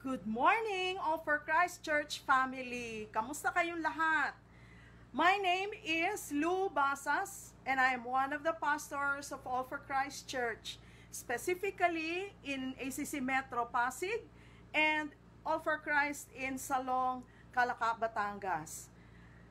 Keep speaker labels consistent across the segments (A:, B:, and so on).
A: Good morning, All for Christ Church family. Kamusta kayong lahat? My name is Lou Basas and I am one of the pastors of All for Christ Church, specifically in ACC Metro Pasig and All for Christ in Salong, Calaca, Batangas.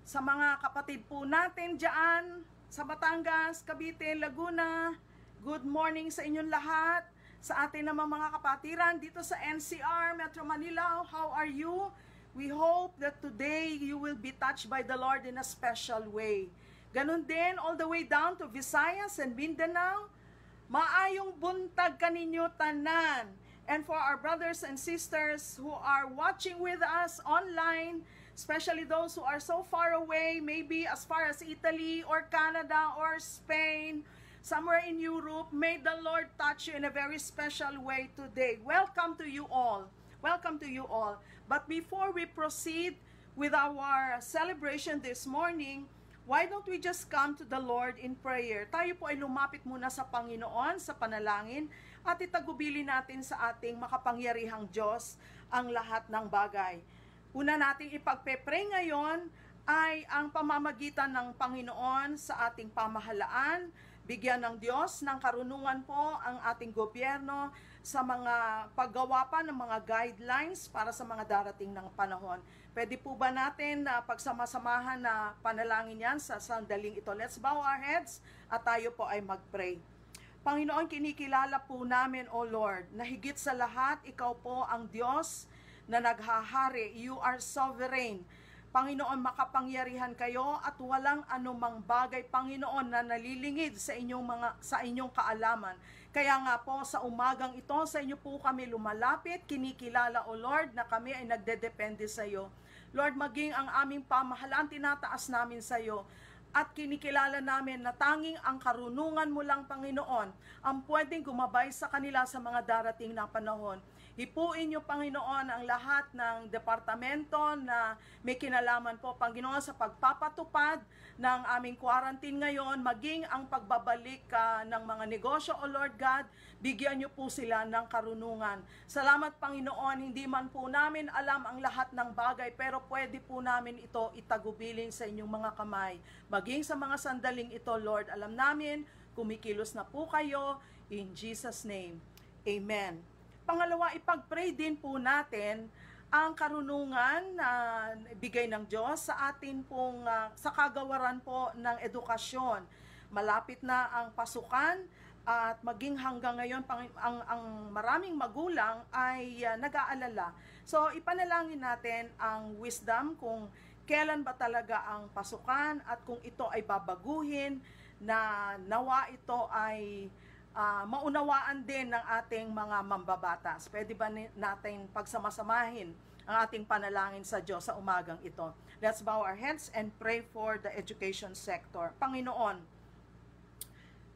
A: Sa mga kapatid po natin dyan sa Batangas, Cavite, Laguna, good morning sa inyong lahat. Sa atin namang mga kapatiran dito sa NCR, Metro Manila, how are you? We hope that today you will be touched by the Lord in a special way. Ganun din, all the way down to Visayas and Mindanao, maayong buntag kaninyo tanan. And for our brothers and sisters who are watching with us online, especially those who are so far away, maybe as far as Italy or Canada or Spain, somewhere in Europe, may the Lord touch you in a very special way today. Welcome to you all. Welcome to you all. But before we proceed with our celebration this morning, why don't we just come to the Lord in prayer? Tayo po ay lumapit muna sa Panginoon sa panalangin at itagubili natin sa ating makapangyarihang Diyos ang lahat ng bagay. Una nating ipagpe-pray ngayon ay ang pamamagitan ng Panginoon sa ating pamahalaan. Bigyan ng Diyos ng karunungan po ang ating gobyerno sa mga paggawa pa ng mga guidelines para sa mga darating ng panahon. Pwede po ba natin na pagsama-samahan na panalangin yan sa sandaling ito? Let's bow our heads at tayo po ay mag-pray. Panginoon, kinikilala po namin, O Lord, na higit sa lahat, Ikaw po ang Diyos na naghahari. You are sovereign. Panginoon, makapangyarihan kayo at walang anumang bagay, Panginoon, na nalilingid sa inyong kaalaman. Kaya nga po sa umagang ito, sa inyo po kami lumalapit, kinikilala, O Lord, na kami ay nagdedepende sa iyo. Lord, maging ang aming pamahalaan, tinataas namin sa iyo. At kinikilala namin na tanging ang karunungan mo lang, Panginoon, ang pwedeng gumabay sa kanila sa mga darating na panahon. Hipuin niyo, Panginoon, ang lahat ng departamento na may kinalaman po, Panginoon, sa pagpapatupad ng aming quarantine ngayon, maging ang pagbabalik ng mga negosyo, O Lord God, bigyan niyo po sila ng karunungan. Salamat, Panginoon, hindi man po namin alam ang lahat ng bagay, pero pwede po namin ito itagubilin sa inyong mga kamay. Maging sa mga sandaling ito, Lord, alam namin, kumikilos na po kayo, in Jesus' name. Amen. Pangalawa, ipag-pray din po natin ang karunungan na bigay ng Diyos sa atin pong sa kagawaran po ng edukasyon. Malapit na ang pasukan at maging hanggang ngayon ang maraming magulang ay nag-aalala. So ipanalangin natin ang wisdom kung kailan ba talaga ang pasukan at kung ito ay babaguhin na nawa ito ay maunawaan din ng ating mga mambabatas. Pwede ba natin pagsamasamahin ang ating panalangin sa Diyos sa umagang ito? Let's bow our heads and pray for the education sector. Panginoon,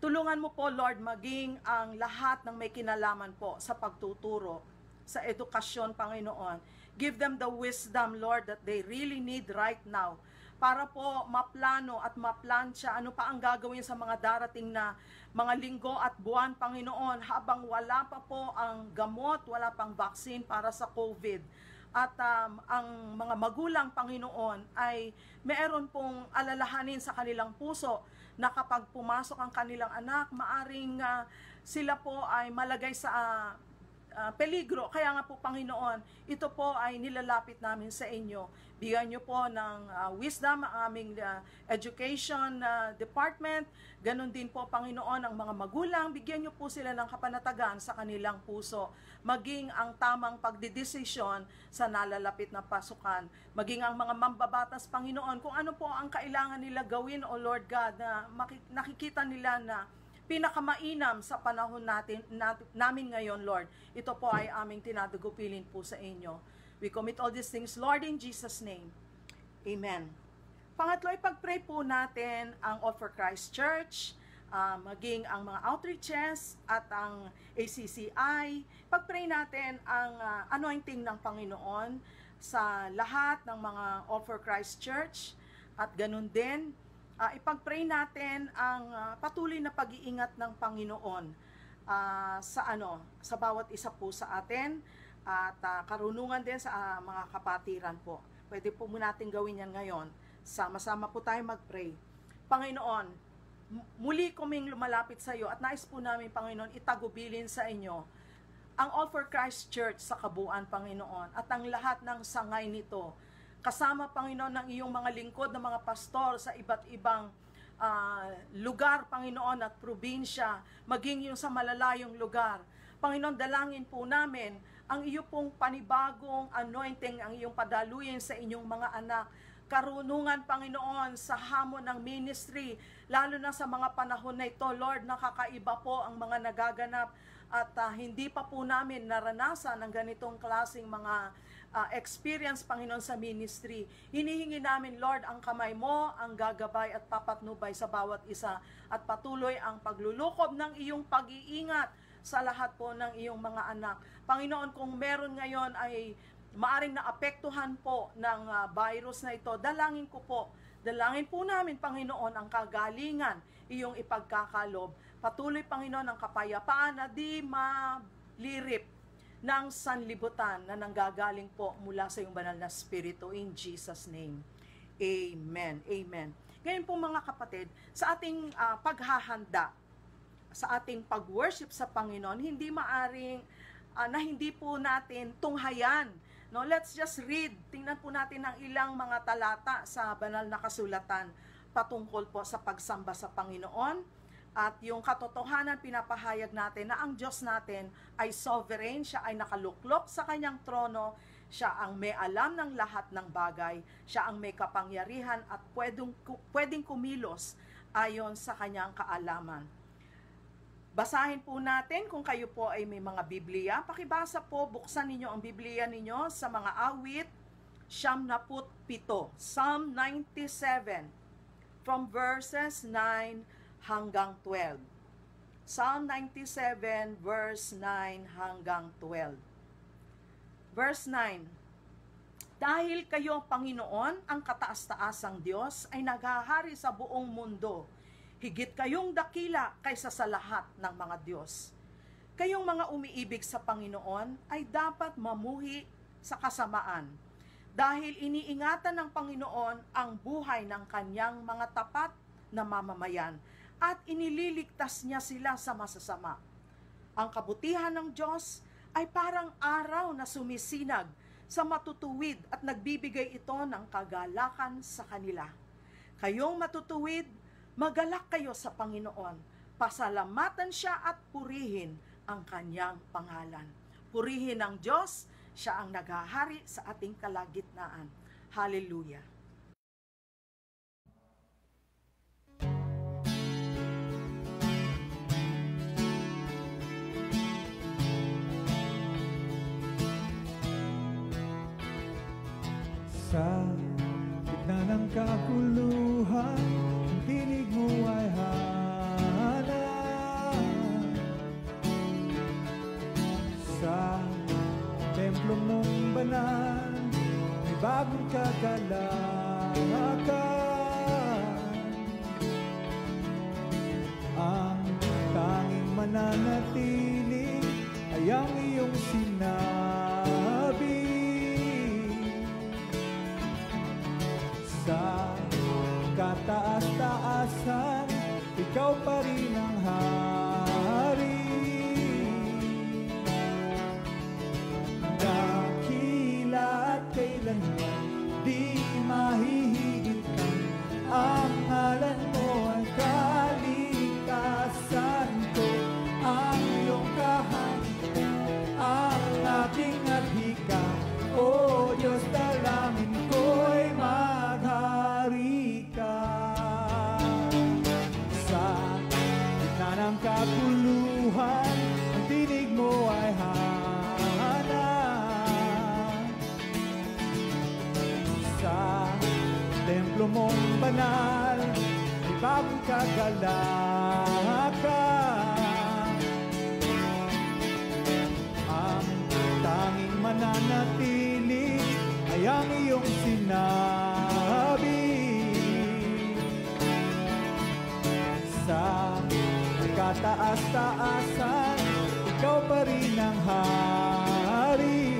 A: tulungan mo po, Lord, maging ang lahat ng may kinalaman po sa pagtuturo, sa edukasyon, Panginoon. Give them the wisdom, Lord, that they really need right now para po maplano at maplansya ano pa ang gagawin sa mga darating na mga linggo at buwan, Panginoon, habang wala pa po ang gamot, wala pang vaccine para sa COVID. At ang mga magulang, Panginoon, ay meron pong alalahanin sa kanilang puso na kapag pumasok ang kanilang anak, maaring sila po ay malagay sa peligro. Kaya nga po, Panginoon, ito po ay nilalapit namin sa inyo. Bigyan nyo po ng wisdom ang aming education department. Ganon din po, Panginoon, ang mga magulang. Bigyan nyo po sila ng kapanatagan sa kanilang puso. Maging ang tamang pagdidesisyon sa nalalapit na pasukan. Maging ang mga mambabatas, Panginoon, kung ano po ang kailangan nila gawin, O Lord God, na nakikita nila na pinakamainam sa panahon namin ngayon, Lord. Ito po ay aming tinadagupilin po sa inyo. We commit all these things, Lord, in Jesus' name. Amen. Pangatlo, ipag-pray po natin ang All for Christ Church, maging ang mga outreaches at ang ACCI. Pag-pray natin ang anointing ng Panginoon sa lahat ng mga All for Christ Church at ganun din, ipag-pray natin ang patuloy na pag-iingat ng Panginoon sa bawat isa po sa atin at karunungan din sa mga kapatiran po. Pwede po natin gawin yan ngayon. Sama-sama po tayo mag-pray. Panginoon, muli kaming lumalapit sa iyo at nais po namin, Panginoon, itagubilin sa inyo ang All for Christ Church sa kabuuan, Panginoon, at ang lahat ng sangay nito. Kasama, Panginoon, ng iyong mga lingkod na mga pastor sa iba't ibang lugar, Panginoon, at probinsya, maging yung sa malalayong lugar. Panginoon, dalangin po namin ang iyo pong panibagong anointing, ang iyong padaluyin sa inyong mga anak. Karunungan, Panginoon, sa hamon ng ministry, lalo na sa mga panahon na ito, Lord, nakakaiba po ang mga nagaganap at hindi pa po namin naranasan ng ganitong klaseng mga experience, Panginoon, sa ministry. Hinihingi namin, Lord, ang kamay mo, ang gagabay at papatnubay sa bawat isa at patuloy ang paglulukob ng iyong pag-iingat sa lahat po ng iyong mga anak. Panginoon, kung meron ngayon ay maaring naapektuhan po ng virus na ito, dalangin po namin, Panginoon, ang kagalingan, iyong ipagkakalob. Patuloy, Panginoon, ang kapayapaan na di malirip ng sanlibutan na nanggagaling po mula sa iyong banal na Espiritu. In Jesus' name, Amen. Amen. Ngayon po mga kapatid, sa ating paghahanda, sa ating pag-worship sa Panginoon, hindi maaring na hindi po natin tunghayan. No, let's just read. Tingnan po natin ang ilang mga talata sa banal na kasulatan patungkol po sa pagsamba sa Panginoon. At yung katotohanan, pinapahayag natin na ang Diyos natin ay sovereign, siya ay nakaluklok sa kanyang trono, siya ang may alam ng lahat ng bagay, siya ang may kapangyarihan at pwedeng kumilos ayon sa kanyang kaalaman. Basahin po natin kung kayo po ay may mga Biblia. Pakibasa po, buksan ninyo ang Biblia ninyo sa mga awit, 97, Psalm 97, from verses 9 hanggang 12. Psalm 97, verse 9 hanggang 12. Verse 9, dahil kayo, Panginoon, ang kataas-taasang Diyos, ay naghahari sa buong mundo. Higit kayong dakila kaysa sa lahat ng mga Diyos. Kayong mga umiibig sa Panginoon ay dapat mamuhi sa kasamaan. Dahil iniingatan ng Panginoon ang buhay ng kanyang mga tapat na mamamayan at inililigtas niya sila sa masasama. Ang kabutihan ng Diyos ay parang araw na sumisinag sa matutuwid at nagbibigay ito ng kagalakan sa kanila. Kayong matutuwid, magalak kayo sa Panginoon. Pasalamatan siya at purihin ang kanyang pangalan. Purihin ang Diyos, siya ang naghahari sa ating kalagitnaan. Hallelujah.
B: Sa gitna ng kaguluhan, ang tinig mo ay hanap. Sa templo mong banal, may bagong kagalakan. Ang tanging mananatili ay ang iyong sinabi. Sa kataas-taasan, ikaw pa rin ang hari. Dakila at kailanman di mahihigit ang ngalan mo ang kalikasan ko. Ang iyong kahanginan ang aking adhika. O Diyos, dalangin ko'y maghari ka. Sa gitna ng kaguluhan, ang tinig mo ay hanap. Sa templo mong banal, may bagong kagalakan. Ang tanging mananatili ay ang iyong sinabi. Sa kataas-taasan, ikaw pa rin ang hari.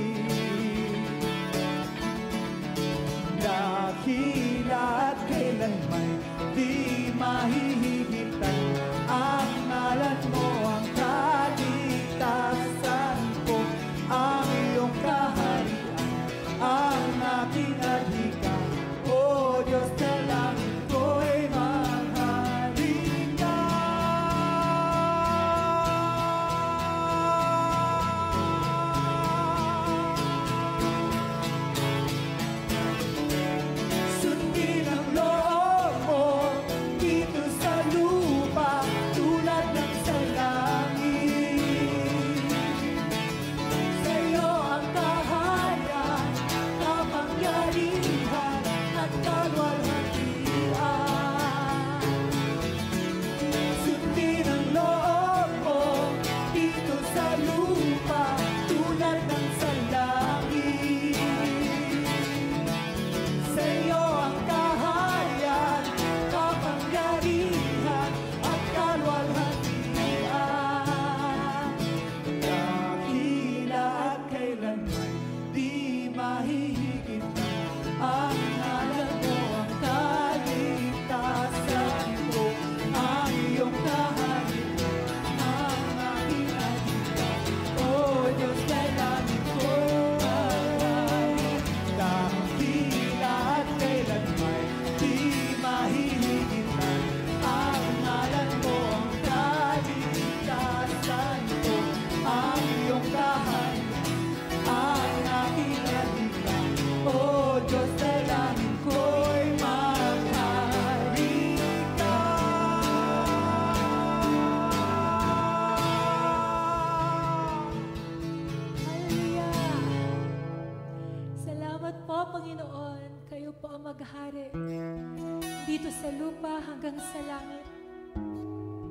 C: dito sa lupa hanggang sa langit.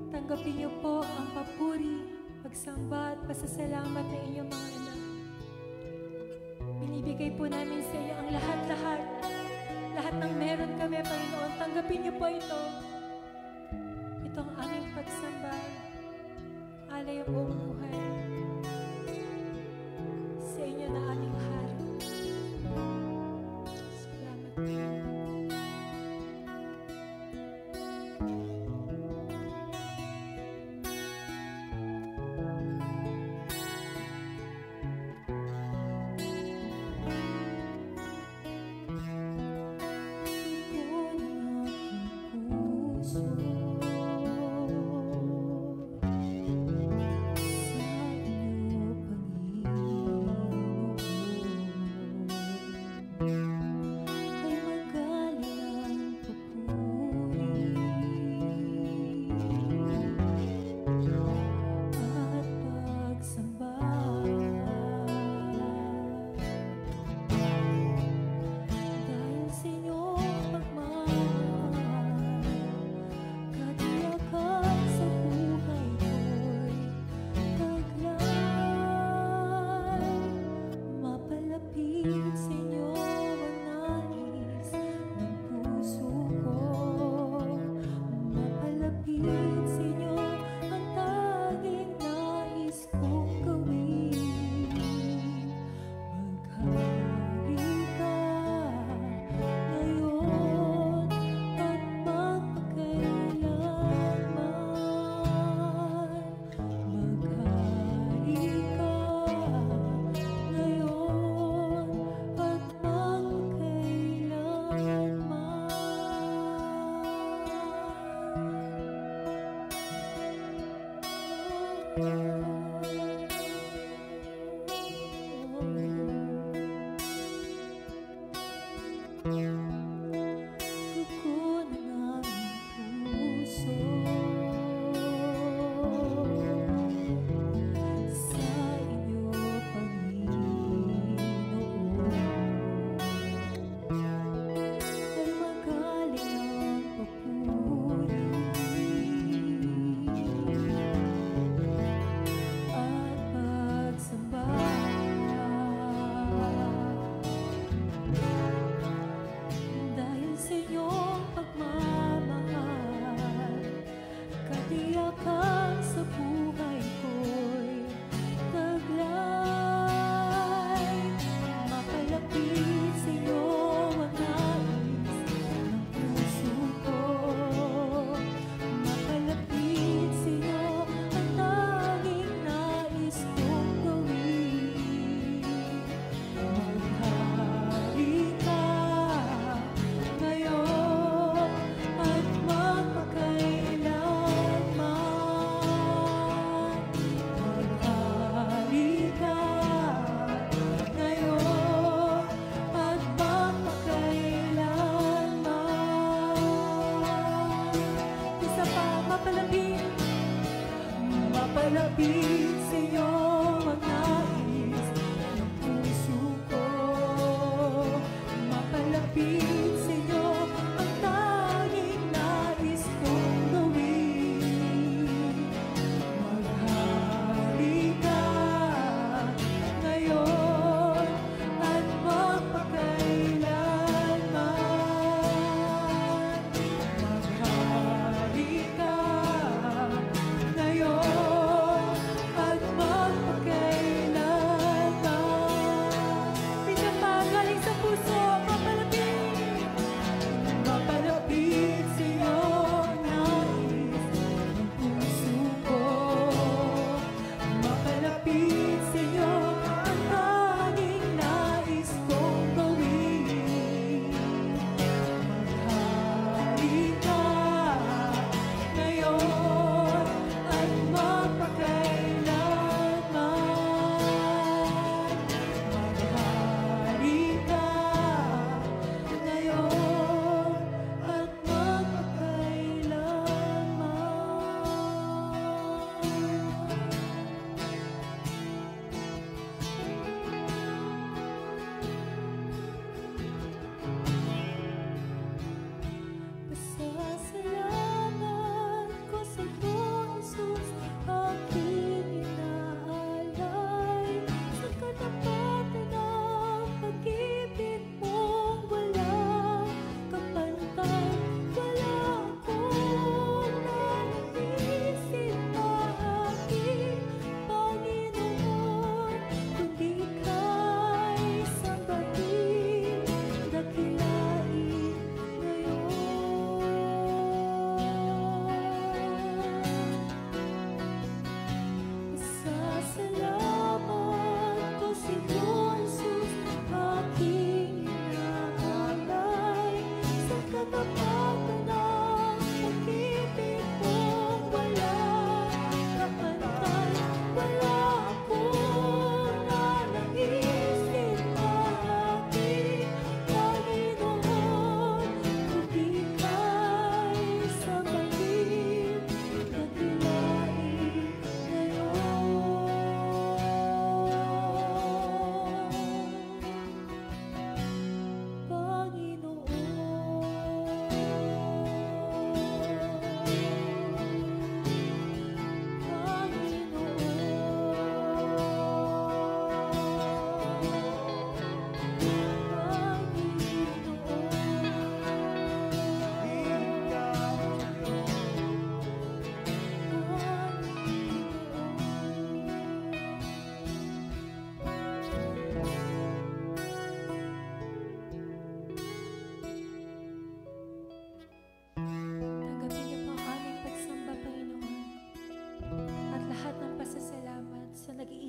C: Tanggapin niyo po ang papuri, pagsamba at pasasalamat ng inyong mga anak. Binibigay po namin sa iyo ang lahat-lahat. Lahat ng meron kami, Panginoon. Tanggapin niyo po ito. Ito ang aming pagsamba. Alay ang buong buhay. Sa inyo na aming hari. Salamat po.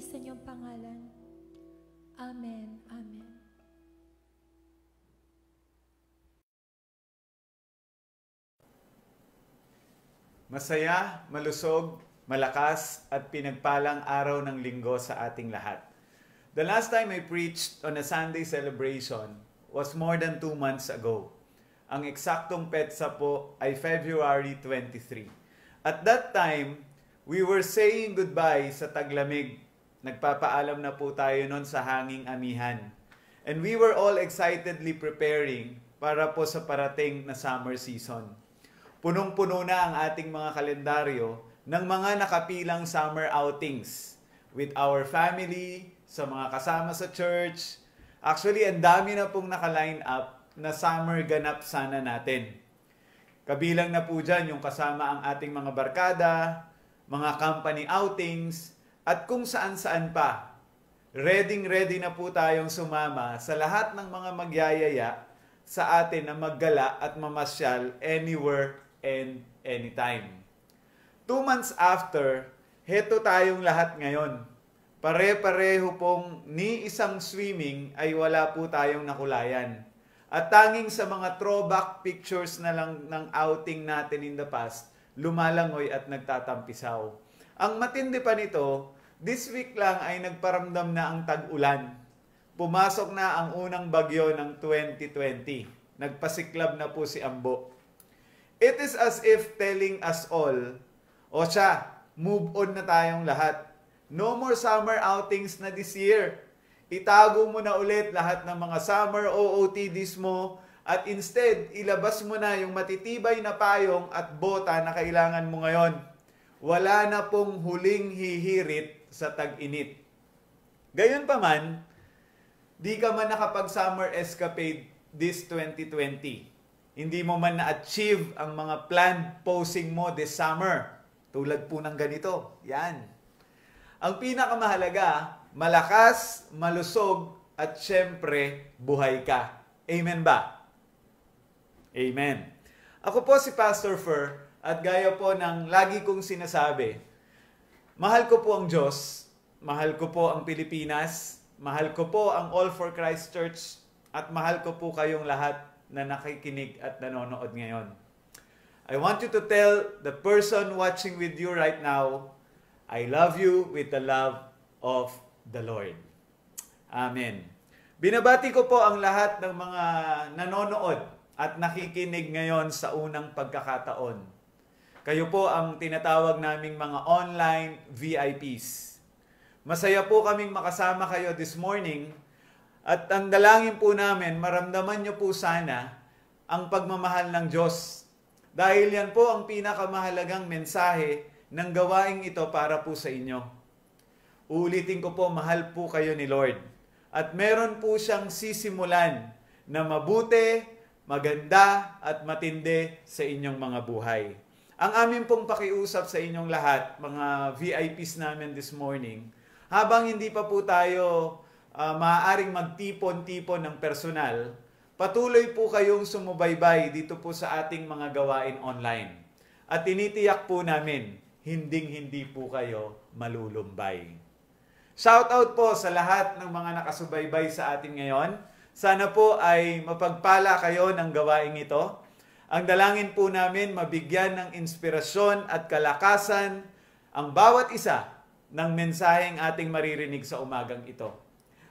C: sumasalangiti sa inyong pangalan. Amen. Amen.
D: Masaya, malusog, malakas at pinagpalang araw ng linggo sa ating lahat. The last time I preached on a Sunday celebration was more than 2 months ago. Ang eksaktong petsa po ay February 23. At that time, we were saying goodbye sa taglamig. Nagpapaalam na po tayo noon sa hanging amihan. And we were all excitedly preparing para po sa parating na summer season. Punong-puno na ang ating mga kalendaryo ng mga nakapilang summer outings with our family, sa mga kasama sa church. Actually, ang dami na pong naka-line up na summer ganap sana natin. Kabilang na po dyan yung kasama ang ating mga barkada, mga company outings, at kung saan-saan pa. Ready na po tayong sumama sa lahat ng mga magyayaya sa atin na maggala at mamasyal anywhere and anytime. 2 months after, heto tayong lahat ngayon. Pare-pareho pong ni isang swimming ay wala po tayong nakulayan. At tanging sa mga throwback pictures na lang ng outing natin in the past, lumalangoy at nagtatampisaw. Ang matindi pa nito, this week lang ay nagparamdam na ang tag-ulan. Pumasok na ang unang bagyo ng 2020. Nagpasiklab na po si Ambo. It is as if telling us all, o siya, move on na tayong lahat. No more summer outings na this year. Itago mo na ulit lahat ng mga summer OOTDs mo at instead, ilabas mo na yung matitibay na payong at bota na kailangan mo ngayon. Wala na pong huling hihirit sa tag-init. Gayon pa man, di ka man nakapag-summer escapade this 2020. Hindi mo man na-achieve ang mga planned posing mo this summer. Tulad po ng ganito. Yan. Ang pinakamahalaga, malakas, malusog, at syempre, buhay ka. Amen ba? Amen. Ako po si Pastor Fer, at gaya po ng lagi kong sinasabi, mahal ko po ang Diyos, mahal ko po ang Pilipinas, mahal ko po ang All for Christ Church, at mahal ko po kayong lahat na nakikinig at nanonood ngayon. I want you to tell the person watching with you right now, I love you with the love of the Lord. Amen. Binabati ko po ang lahat ng mga nanonood at nakikinig ngayon sa unang pagkakataon. Kayo po ang tinatawag naming mga online VIPs. Masaya po kaming makasama kayo this morning. At ang dalangin po namin, maramdaman nyo po sana ang pagmamahal ng Diyos. Dahil yan po ang pinakamahalagang mensahe ng gawaing ito para po sa inyo. Uulitin ko po, mahal po kayo ni Lord. At meron po siyang sisimulan na mabuti, maganda at matindi sa inyong mga buhay. Ang amin pong pakiusap sa inyong lahat, mga VIPs namin this morning, habang hindi pa po tayo maaaring magtipon-tipon ng personal, patuloy po kayong sumubaybay dito po sa ating mga gawain online. At tinitiyak po namin, hinding-hindi po kayo malulumbay. Shoutout po sa lahat ng mga nakasubaybay sa atin ngayon. Sana po ay mapagpala kayo ng gawain ito. Ang dalangin po namin, mabigyan ng inspirasyon at kalakasan ang bawat isa ng mensaheng ating maririnig sa umagang ito.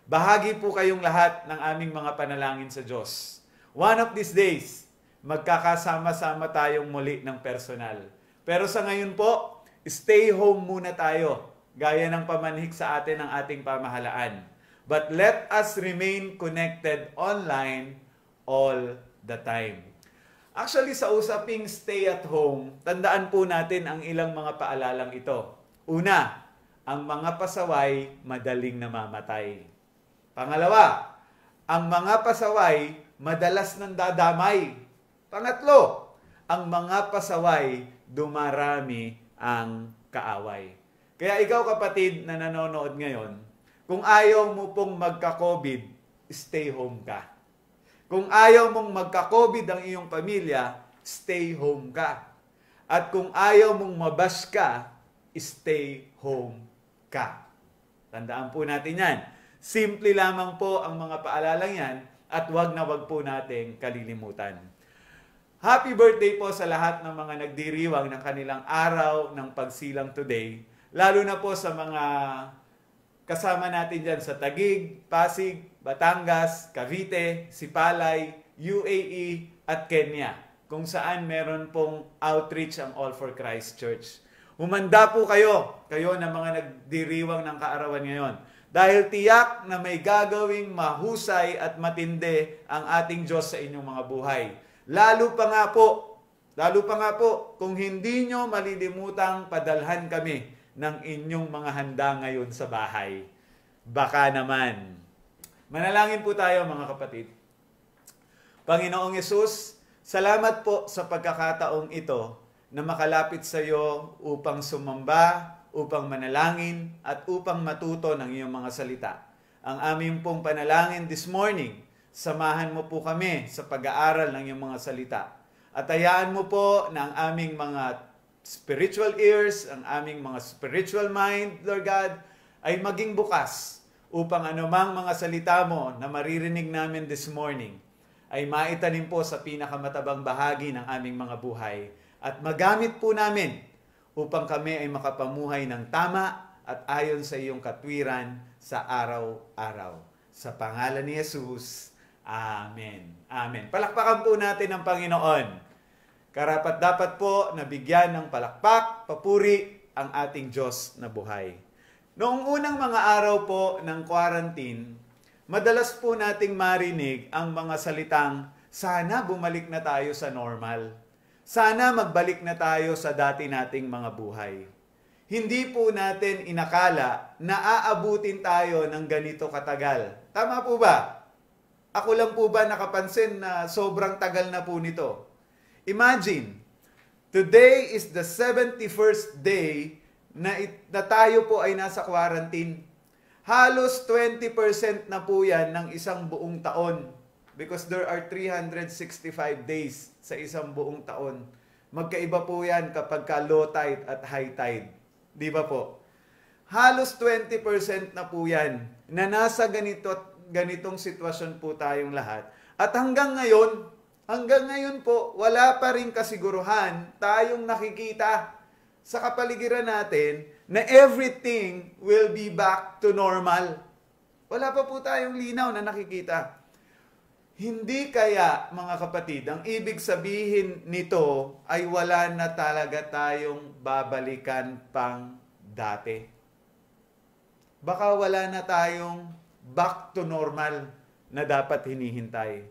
D: Bahagi po kayong lahat ng aming mga panalangin sa Diyos. One of these days, magkakasama-sama tayong muli ng personal. Pero sa ngayon po, stay home muna tayo, gaya ng pamanhik sa atin ng ating pamahalaan. But let us remain connected online all the time. Actually, sa usaping stay at home, tandaan po natin ang ilang mga paalalang ito. Una, ang mga pasaway madaling namamatay. Pangalawa, ang mga pasaway madalas nang dadamay. Pangatlo, ang mga pasaway dumarami ang kaaway. Kaya ikaw kapatid na nanonood ngayon, kung ayaw mo pong magka-COVID, stay home ka. Kung ayaw mong magka-COVID ang iyong pamilya, stay home ka. At kung ayaw mong mabash ka, stay home ka. Tandaan po natin yan. Simple lamang po ang mga paalalang yan at wag na wag po nating kalilimutan. Happy birthday po sa lahat ng mga nagdiriwang ng kanilang araw ng pagsilang today. Lalo na po sa mga kasama natin dyan sa Taguig, Pasig, Batangas, Cavite, Sipalay, UAE at Kenya, kung saan meron pong outreach ang All for Christ Church. Humanda po kayo na mga nagdiriwang ng kaarawan ngayon. Dahil tiyak na may gagawing mahusay at matindi ang ating Diyos sa inyong mga buhay. Lalo pa nga po, kung hindi nyo malilimutang padalhan kami ng inyong mga handa ngayon sa bahay. Baka naman. Manalangin po tayo mga kapatid. Panginoong Yesus, salamat po sa pagkakataong ito na makalapit sa iyo upang sumamba, upang manalangin, at upang matuto ng iyong mga salita. Ang aming pong panalangin this morning, samahan mo po kami sa pag-aaral ng iyong mga salita. At hayaan mo po na ang aming mga spiritual ears, ang aming mga spiritual mind, Lord God, ay maging bukas upang anumang mga salita mo na maririnig namin this morning ay maitanim po sa pinakamatabang bahagi ng aming mga buhay at magamit po namin upang kami ay makapamuhay ng tama at ayon sa iyong katwiran sa araw-araw. Sa pangalan ni Jesus, Amen. Amen. Palakpakan po natin ang Panginoon. Karapat-dapat po na bigyan ng palakpak, papuri ang ating Diyos na buhay. Noong unang mga araw po ng quarantine, madalas po nating marinig ang mga salitang, sana bumalik na tayo sa normal. Sana magbalik na tayo sa dati nating mga buhay. Hindi po natin inakala na aabutin tayo ng ganito katagal. Tama po ba? Ako lang po ba nakapansin na sobrang tagal na po nito? Imagine, today is the 71st day na tayo po ay nasa quarantine. Halos 20% na po yan ng isang buong taon. Because there are 365 days sa isang buong taon. Magkaiba po yan kapag ka low tide at high tide. Di ba po? Halos 20% na po yan na nasa ganitong sitwasyon po tayong lahat. At hanggang ngayon po, wala pa rin kasiguruhan tayong nakikita sa kapaligiran natin na everything will be back to normal. Wala pa po tayong linaw na nakikita. Hindi kaya, mga kapatid, ang ibig sabihin nito ay wala na talaga tayong babalikan pang dati. Baka wala na tayong back to normal na dapat hinihintay.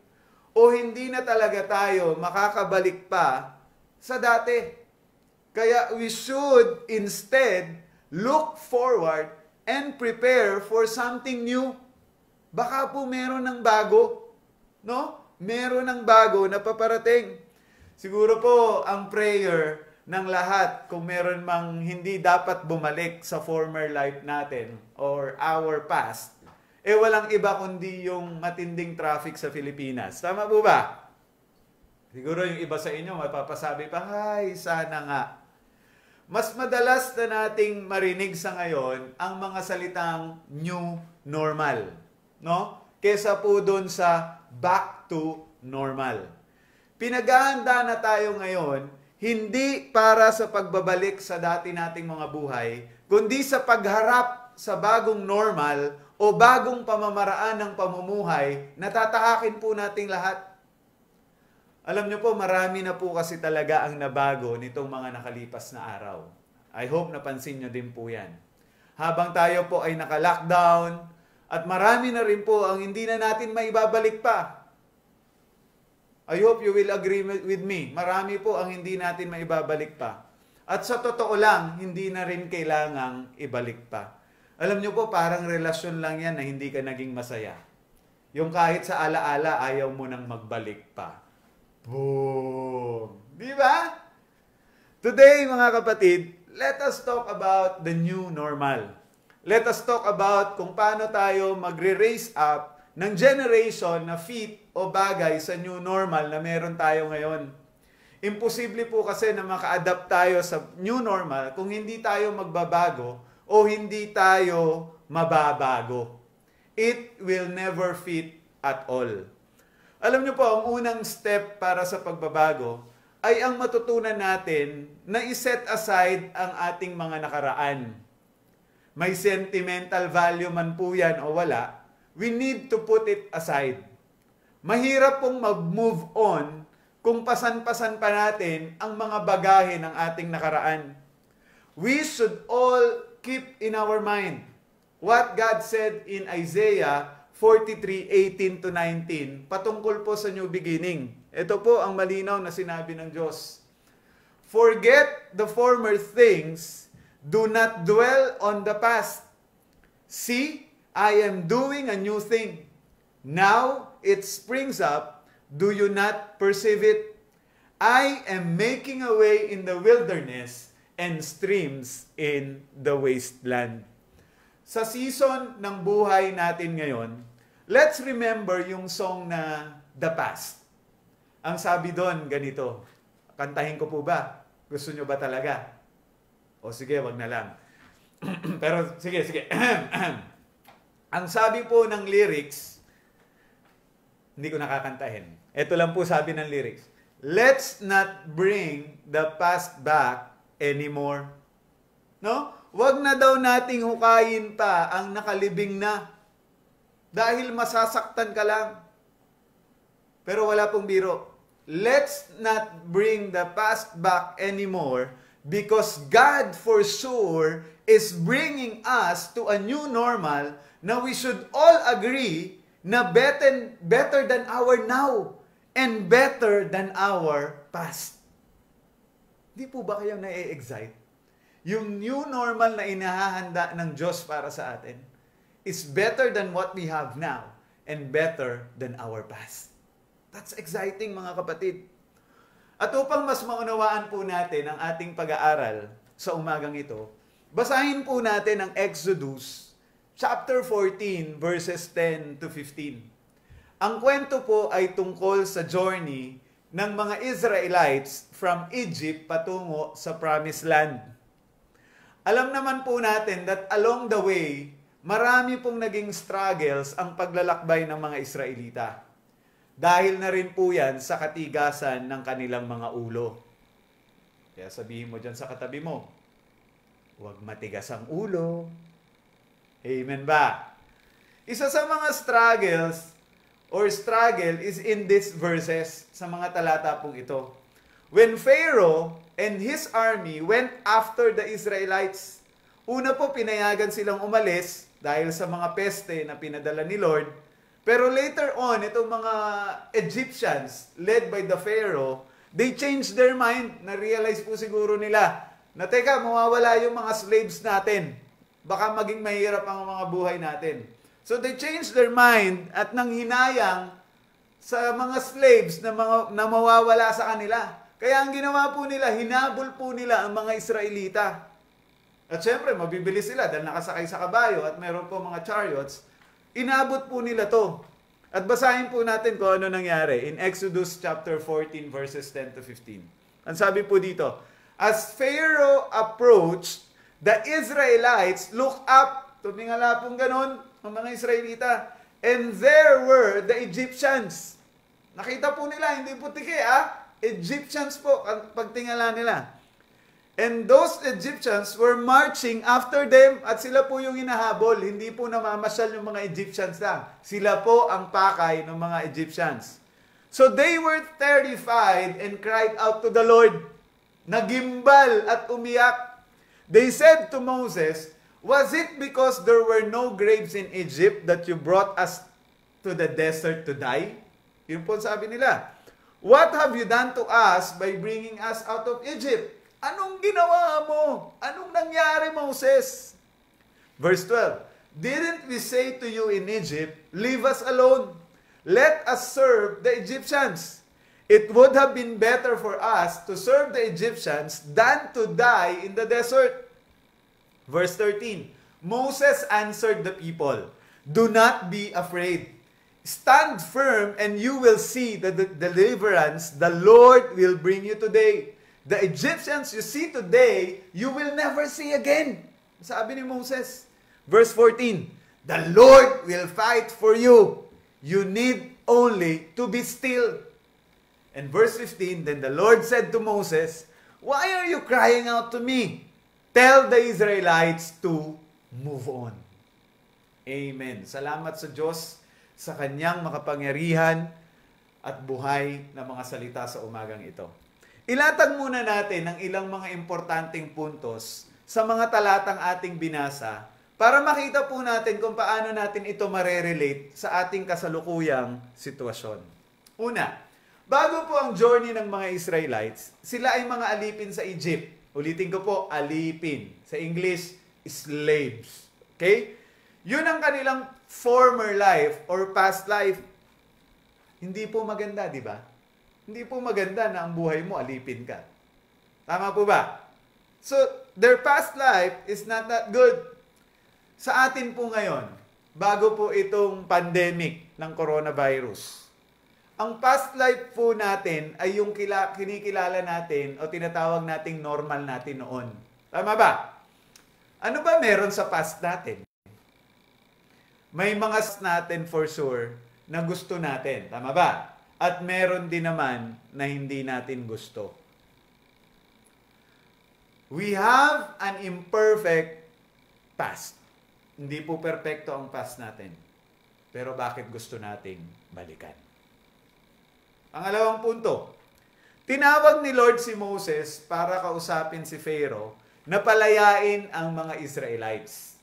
D: O hindi na talaga tayo makakabalik pa sa dati. Kaya we should instead look forward and prepare for something new. Baka po meron ng bago. No? Meron ng bago na paparating. Siguro po ang prayer ng lahat kung meron mang hindi dapat bumalik sa former life natin or our past, walang iba kundi yung matinding traffic sa Pilipinas. Tama po ba? Siguro yung iba sa inyo mapapasabi pa, ay, sana nga. Mas madalas na nating marinig sa ngayon ang mga salitang new normal. No? Kesa po dun sa back to normal. Pinaghahanda na tayo ngayon, hindi para sa pagbabalik sa dati nating mga buhay, kundi sa pagharap sa bagong normal o bagong pamamaraan ng pamumuhay na tatahakin po nating lahat. Alam niyo po, marami na po kasi talaga ang nabago nitong mga nakalipas na araw. I hope napansin niyo din po yan. Habang tayo po ay naka-lockdown, at marami na rin po ang hindi na natin maibabalik pa. I hope you will agree with me. Marami po ang hindi natin maibabalik pa. At sa totoo lang, hindi na rin kailangang ibalik pa. Alam niyo po, parang relasyon lang yan na hindi ka naging masaya. Yung kahit sa alaala, ayaw mo nang magbalik pa. Boom! Di ba? Today, mga kapatid, let us talk about the new normal. Let us talk about kung paano tayo magre-raise up ng generation na fit o bagay sa new normal na meron tayo ngayon. Imposible po kasi na maka-adapt tayo sa new normal kung hindi tayo magbabago o hindi tayo mababago. It will never fit at all. Alam niyo po, ang unang step para sa pagbabago ay ang matutunan natin na iset aside ang ating mga nakaraan. May sentimental value man po yan o wala, we need to put it aside. Mahirap pong mag-move on kung pasan-pasan pa natin ang mga bagahe ng ating nakaraan. We should all keep in our mind what God said in Isaiah 43:18-19 patungkol po sa new beginning. Ito po ang malinaw na sinabi ng Diyos. Forget the former things, do not dwell on the past. See, I am doing a new thing. Now it springs up, do you not perceive it? I am making a way in the wilderness and streams in the wasteland. Sa season ng buhay natin ngayon, let's remember yung song na The Past. Ang sabi doon, ganito. Kantahin ko po ba? Gusto nyo ba talaga? O sige, wag na lang. Pero sige. Ang sabi po ng lyrics, hindi ko nakakantahin. Ito lang po sabi ng lyrics. Let's not bring the past back anymore. No? Wag na daw nating hukayin pa ang nakalibing na. Dahil masasaktan ka lang. Pero wala pong biro. Let's not bring the past back anymore because God for sure is bringing us to a new normal na we should all agree na better than our now and better than our past. Di po ba kayong na-excite? Yung new normal na inahahanda ng Diyos para sa atin is better than what we have now and better than our past. That's exciting, mga kapatid. At upang mas maunawaan po natin ang ating pag-aaral sa umagang ito, basahin po natin ang Exodus chapter 14 verses 10 to 15. Ang kwento po ay tungkol sa journey ng mga Israelites from Egypt patungo sa Promised Land. Alam naman po natin that along the way, marami pong naging struggles ang paglalakbay ng mga Israelita. Dahil na rin po yan sa katigasan ng kanilang mga ulo. Kaya sabihin mo dyan sa katabi mo, huwag matigas ang ulo. Amen ba? Isa sa mga struggle is in these verses, sa mga talata pong ito. When Pharaoh and his army went after the Israelites, una po pinayagan silang umalis dahil sa mga peste na pinadala ni Lord. Pero later on, itong mga Egyptians, led by the Pharaoh, they changed their mind. Na-realize po siguro nila na, teka, mawawala yung mga slaves natin. Baka maging mahirap ang mga buhay natin. So they changed their mind at nang hinayang sa mga slaves na mawawala sa kanila. Kaya ang ginawa po nila, hinabol po nila ang mga Israelita. At syempre, mabibilis sila dahil nakasakay sa kabayo at meron po mga chariots. Inabot po nila to. At basahin po natin kung ano nangyari in Exodus chapter 14 verses 10 to 15. Ang sabi po dito, as Pharaoh approached, the Israelites looked up. Tumingala pong ganun ang mga Israelita. And there were the Egyptians. Nakita po nila, hindi po tiki Egyptians po ang pagtingala nila. And those Egyptians were marching after them at sila po yung hinahabol. Hindi po namamasyal yung mga Egyptians lang. Sila po ang pakay ng mga Egyptians. So they were terrified and cried out to the Lord. Nagimbal at umiyak. They said to Moses, was it because there were no graves in Egypt that you brought us to the desert to die? Yun po sabi nila. What have you done to us by bringing us out of Egypt? Anong ginawa mo? Anong nangyari, Moses? Verse 12, didn't we say to you in Egypt, leave us alone, let us serve the Egyptians? It would have been better for us to serve the Egyptians than to die in the desert. Verse 13, Moses answered the people, do not be afraid. Stand firm and you will see the deliverance the Lord will bring you today. The Egyptians you see today, you will never see again. Sabi ni Moses, Verse 14, the Lord will fight for you. You need only to be still. And verse 15, then the Lord said to Moses, why are you crying out to me? Tell the Israelites to move on. Amen. Salamat sa Diyos sa kanyang makapangyarihan at buhay na mga salita sa umagang ito. Ilatag muna natin ang ilang mga importanteng puntos sa mga talatang ating binasa para makita po natin kung paano natin ito marerelate sa ating kasalukuyang sitwasyon. Una, bago po ang journey ng mga Israelites, sila ay mga alipin sa Egypt. Ulitin ko po, alipin. Sa English, slaves. Okay? Yun ang kanilang former life or past life. Hindi po maganda, di ba? Hindi po maganda na ang buhay mo, alipin ka. Tama po ba? So, their past life is not that good. Sa atin po ngayon, bago po itong pandemic ng coronavirus, ang past life po natin ay yung kinikilala natin o tinatawag nating normal natin noon. Tama ba? Ano ba meron sa past natin? May mga natin for sure na gusto natin. Tama ba? At meron din naman na hindi natin gusto. We have an imperfect past. Hindi po perpekto ang past natin. Pero bakit gusto nating balikan? Pangalawang punto. Tinawag ni Lord si Moses para kausapin si Pharaoh na palayain ang mga Israelites.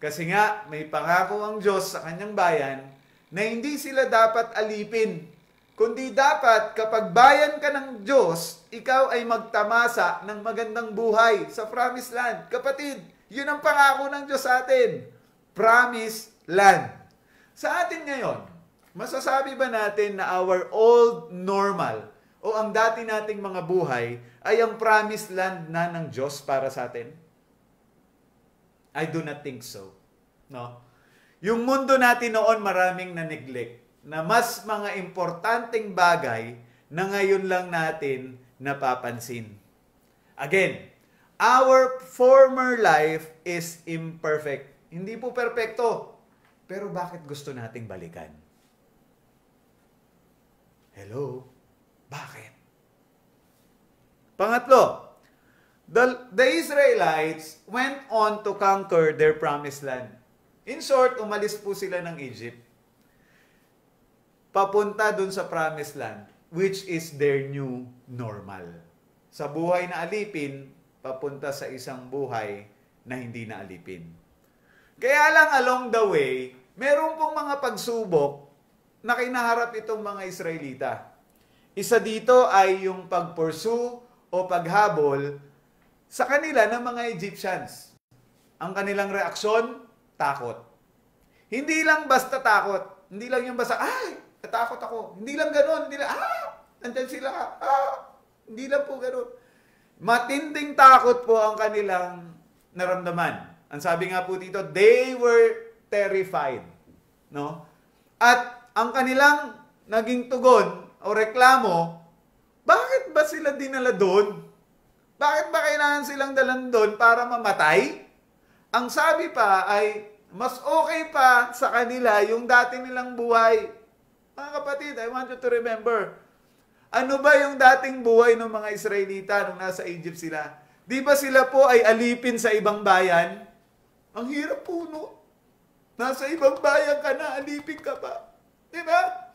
D: Kasi nga, may pangako ang Diyos sa kanyang bayan na hindi sila dapat alipin, kundi dapat kapag bayan ka ng Diyos, ikaw ay magtamasa ng magandang buhay sa promised land. Kapatid, yun ang pangako ng Diyos sa atin. Promised land. Sa atin ngayon, masasabi ba natin na our old normal o ang dati nating mga buhay ay ang promised land na ng Diyos para sa atin? I do not think so. No? Yung mundo natin noon maraming na-neglect na mas mga importanteng bagay na ngayon lang natin napapansin. Again, our former life is imperfect. Hindi po perpekto. Pero bakit gusto nating balikan? Hello? Bakit? Pangatlo, the Israelites went on to conquer their promised land. In short, umalis po sila ng Egypt papunta dun sa promised land, which is their new normal. Sa buhay na alipin, papunta sa isang buhay na hindi na alipin. Kaya lang along the way, meron pong mga pagsubok na kinaharap itong mga Israelita. Isa dito ay yung pag-pursue o paghabol sa kanila ng mga Egyptians. Ang kanilang reaksyon, takot. Hindi lang basta takot. Hindi lang yung basta, ay, natakot ako. Hindi lang gano'n. Hindi lang, nandyan sila. Hindi lang po gano'n. Matinding takot po ang kanilang naramdaman. Ang sabi nga po dito, they were terrified. No? At ang kanilang naging tugon o reklamo, bakit ba sila dinala doon? Bakit ba kailangan silang dalan doon para mamatay? Ang sabi pa ay, mas okay pa sa kanila yung dati nilang buhay. Mga kapatid, I want you to remember, ano ba yung dating buhay ng mga Israelita nung nasa Egypt sila? Di ba sila po ay alipin sa ibang bayan? Ang hirap po, no? Nasa ibang bayan ka na, alipin ka pa. Di ba?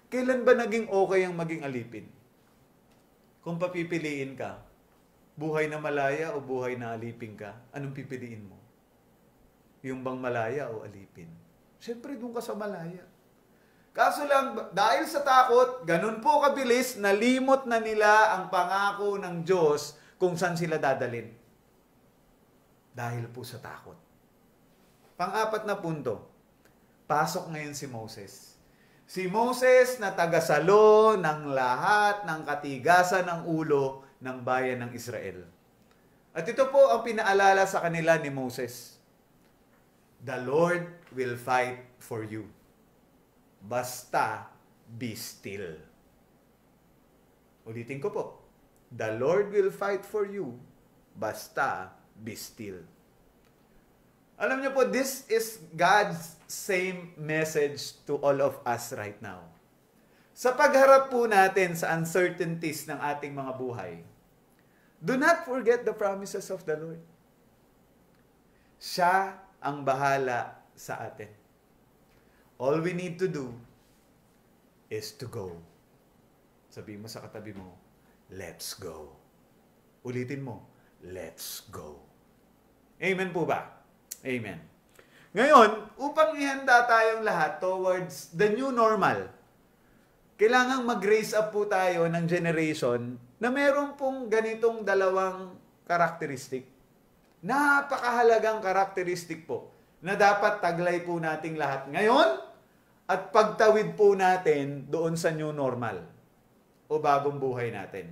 D: Kailan ba naging okay ang maging alipin? Kung papipiliin ka, buhay na malaya o buhay na alipin ka, anong pipiliin mo? Yung bang malaya o alipin? Siyempre, doon ka sa malaya. Kaso lang, dahil sa takot, ganun po kabilis, nalimot na nila ang pangako ng Diyos kung saan sila dadalin. Dahil po sa takot. Pang-apat na punto, pasok ngayon si Moses. Si Moses na tagasalo ng lahat ng katigasan ng ulo ng bayan ng Israel. At ito po ang pinaalala sa kanila ni Moses. The Lord will fight for you. Basta be still. Ulitin ko po. The Lord will fight for you. Basta be still. Alam niyo po, this is God's same message to all of us right now. Sa pagharap po natin sa uncertainties ng ating mga buhay, do not forget the promises of the Lord. Siya ang bahala sa atin. All we need to do is to go. Sabi mo sa katabi mo, let's go. Ulitin mo, let's go. Amen po ba? Amen. Ngayon, upang ihanda tayong lahat towards the new normal, kailangang mag-raise up po tayo ng generation na meron pong ganitong dalawang karakteristik. Napakahalagang karakteristik po na dapat taglay po nating lahat ngayon at pagtawid po natin doon sa new normal o bagong buhay natin.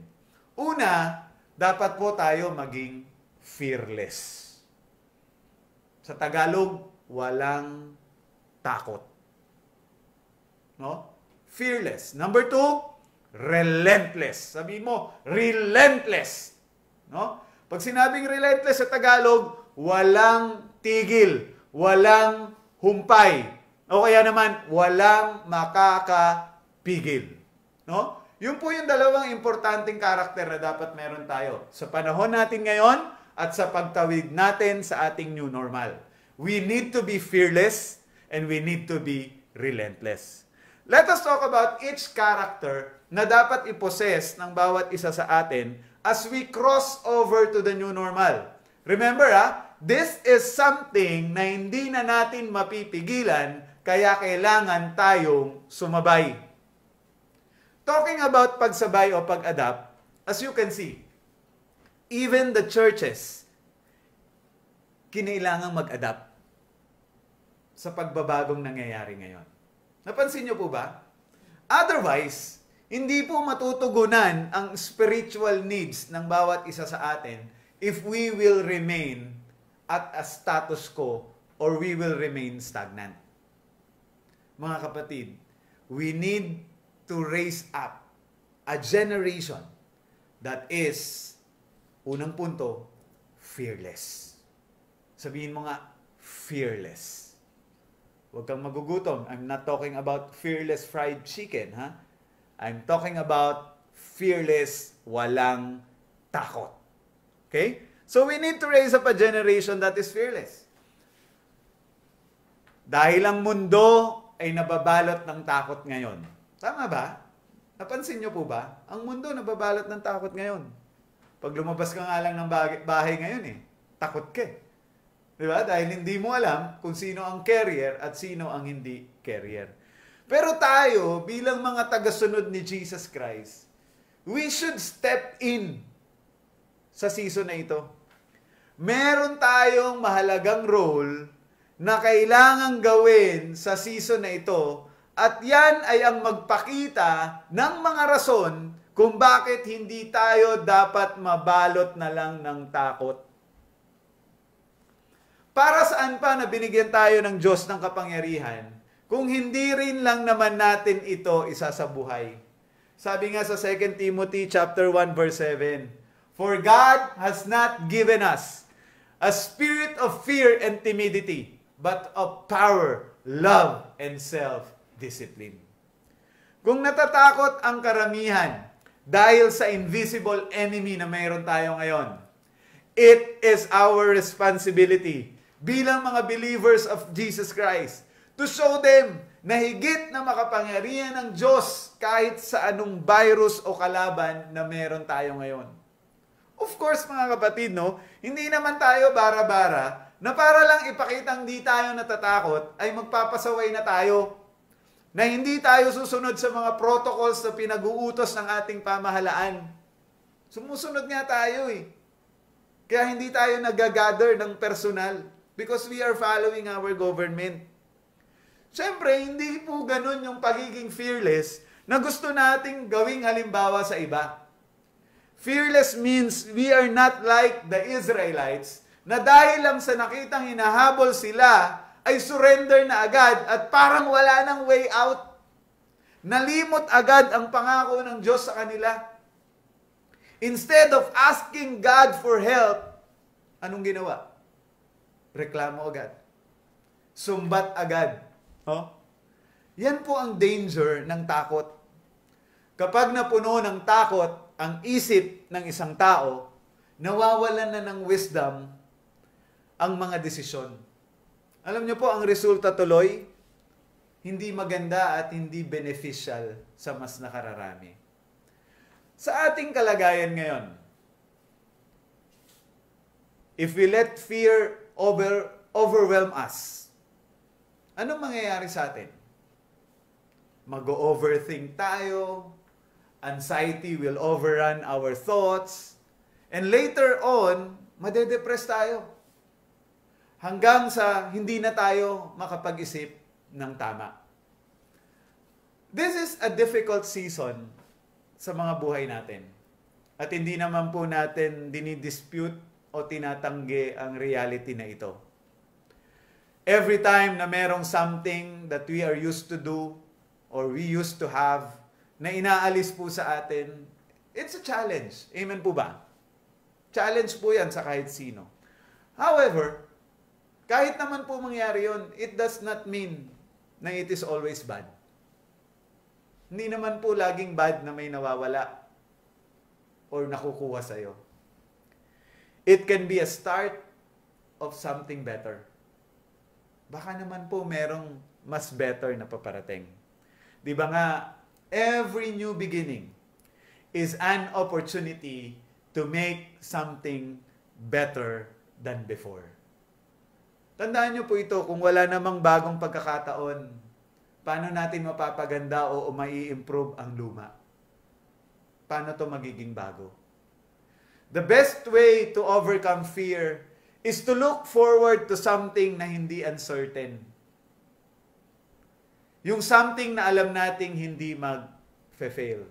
D: Una, dapat po tayo maging fearless. Sa Tagalog, walang takot. No? Fearless. Number 2, relentless. Sabi mo, relentless. No? Pag sinabing relentless sa Tagalog, walang tigil, walang humpay. O kaya naman, walang makakapigil. No? Yun po yung dalawang importanteng karakter na dapat meron tayo sa panahon natin ngayon at sa pagtawid natin sa ating new normal. We need to be fearless and we need to be relentless. Let us talk about each character na dapat ipossess ng bawat isa sa atin as we cross over to the new normal. Remember, this is something na hindi na natin mapipigilan, kaya kailangan tayong sumabay. Talking about pagsabay o pag-adapt, as you can see, even the churches, kinailangang mag-adapt sa pagbabagong nangyayari ngayon. Napansin niyo po ba? Otherwise, hindi po matutugunan ang spiritual needs ng bawat isa sa atin if we will remain at a status quo or we will remain stagnant. Mga kapatid, we need to raise up a generation that is, unang punto, fearless. Sabihin mo nga, fearless. Huwag kang magugutom. I'm not talking about fearless fried chicken, ha? I'm talking about fearless, walang takot. Okay? So we need to raise up a generation that is fearless. Dahil ang mundo ay nababalot ng takot ngayon. Tama ba? Napansin niyo po ba? Ang mundo nababalot ng takot ngayon. Pag lumabas ka nga lang ng bahay ngayon, takot ka. Diba? Dahil hindi mo alam kung sino ang carrier at sino ang hindi carrier. Pero tayo, bilang mga tagasunod ni Jesus Christ, we should step in sa season na ito. Meron tayong mahalagang role na kailangang gawin sa season na ito at yan ay ang magpakita ng mga rason kung bakit hindi tayo dapat mabalot na lang ng takot. Para saan pa na binigyan tayo ng Diyos ng kapangyarihan kung hindi rin lang naman natin ito isasabuhay? Sabi nga sa 2 Timothy chapter 1 verse 7, "For God has not given us a spirit of fear and timidity, but of power, love, and self-discipline." Kung natatakot ang karamihan dahil sa invisible enemy na mayroon tayo ngayon, it is our responsibility bilang mga believers of Jesus Christ to show them na higit na makapangyarihan ng Diyos kahit sa anong virus o kalaban na meron tayo ngayon. Of course, mga kapatid, no, hindi naman tayo bara-bara na para lang ipakitang di tayo natatakot ay magpapasaway na tayo, na hindi tayo susunod sa mga protocols na pinag-uutos ng ating pamahalaan. Sumusunod nga tayo Kaya hindi tayo nag-gather ng personal because we are following our government. Siyempre, hindi po ganun yung pagiging fearless na gusto nating gawing halimbawa sa iba. Fearless means we are not like the Israelites na dahil lang sa nakitang hinahabol sila, ay surrender na agad at parang wala nang way out. Nalimot agad ang pangako ng Diyos sa kanila. Instead of asking God for help, anong ginawa? reklamo agad. Sumbat agad. Oh? Yan po ang danger ng takot. Kapag napuno ng takot ang isip ng isang tao, nawawalan na ng wisdom ang mga desisyon. Alam niyo po, ang resulta tuloy, hindi maganda at hindi beneficial sa mas nakararami. Sa ating kalagayan ngayon, if we let fear overwhelm us, anong mangyayari sa atin? Mag-overthink tayo, anxiety will overrun our thoughts, and later on, madedepress tayo. Hanggang sa hindi na tayo makapag-isip ng tama. This is a difficult season sa mga buhay natin. At hindi naman po natin dinidispute o tinatanggi ang reality na ito. Every time na merong something that we are used to do or we used to have na inaalis po sa atin, it's a challenge. Amen po ba? Challenge po yan sa kahit sino. However, kahit naman po mangyari yun, it does not mean na it is always bad. Hindi naman po laging bad na may nawawala or nakukuha sa'yo. It can be a start of something better. Baka naman po merong mas better na paparating. Di ba nga, every new beginning is an opportunity to make something better than before. Tandaan niyo po ito, kung wala namang bagong pagkakataon, paano natin mapapaganda o mai-improve ang luma? Paano to magiging bago? The best way to overcome fear is to look forward to something na hindi uncertain. Yung something na alam nating hindi mag-fail.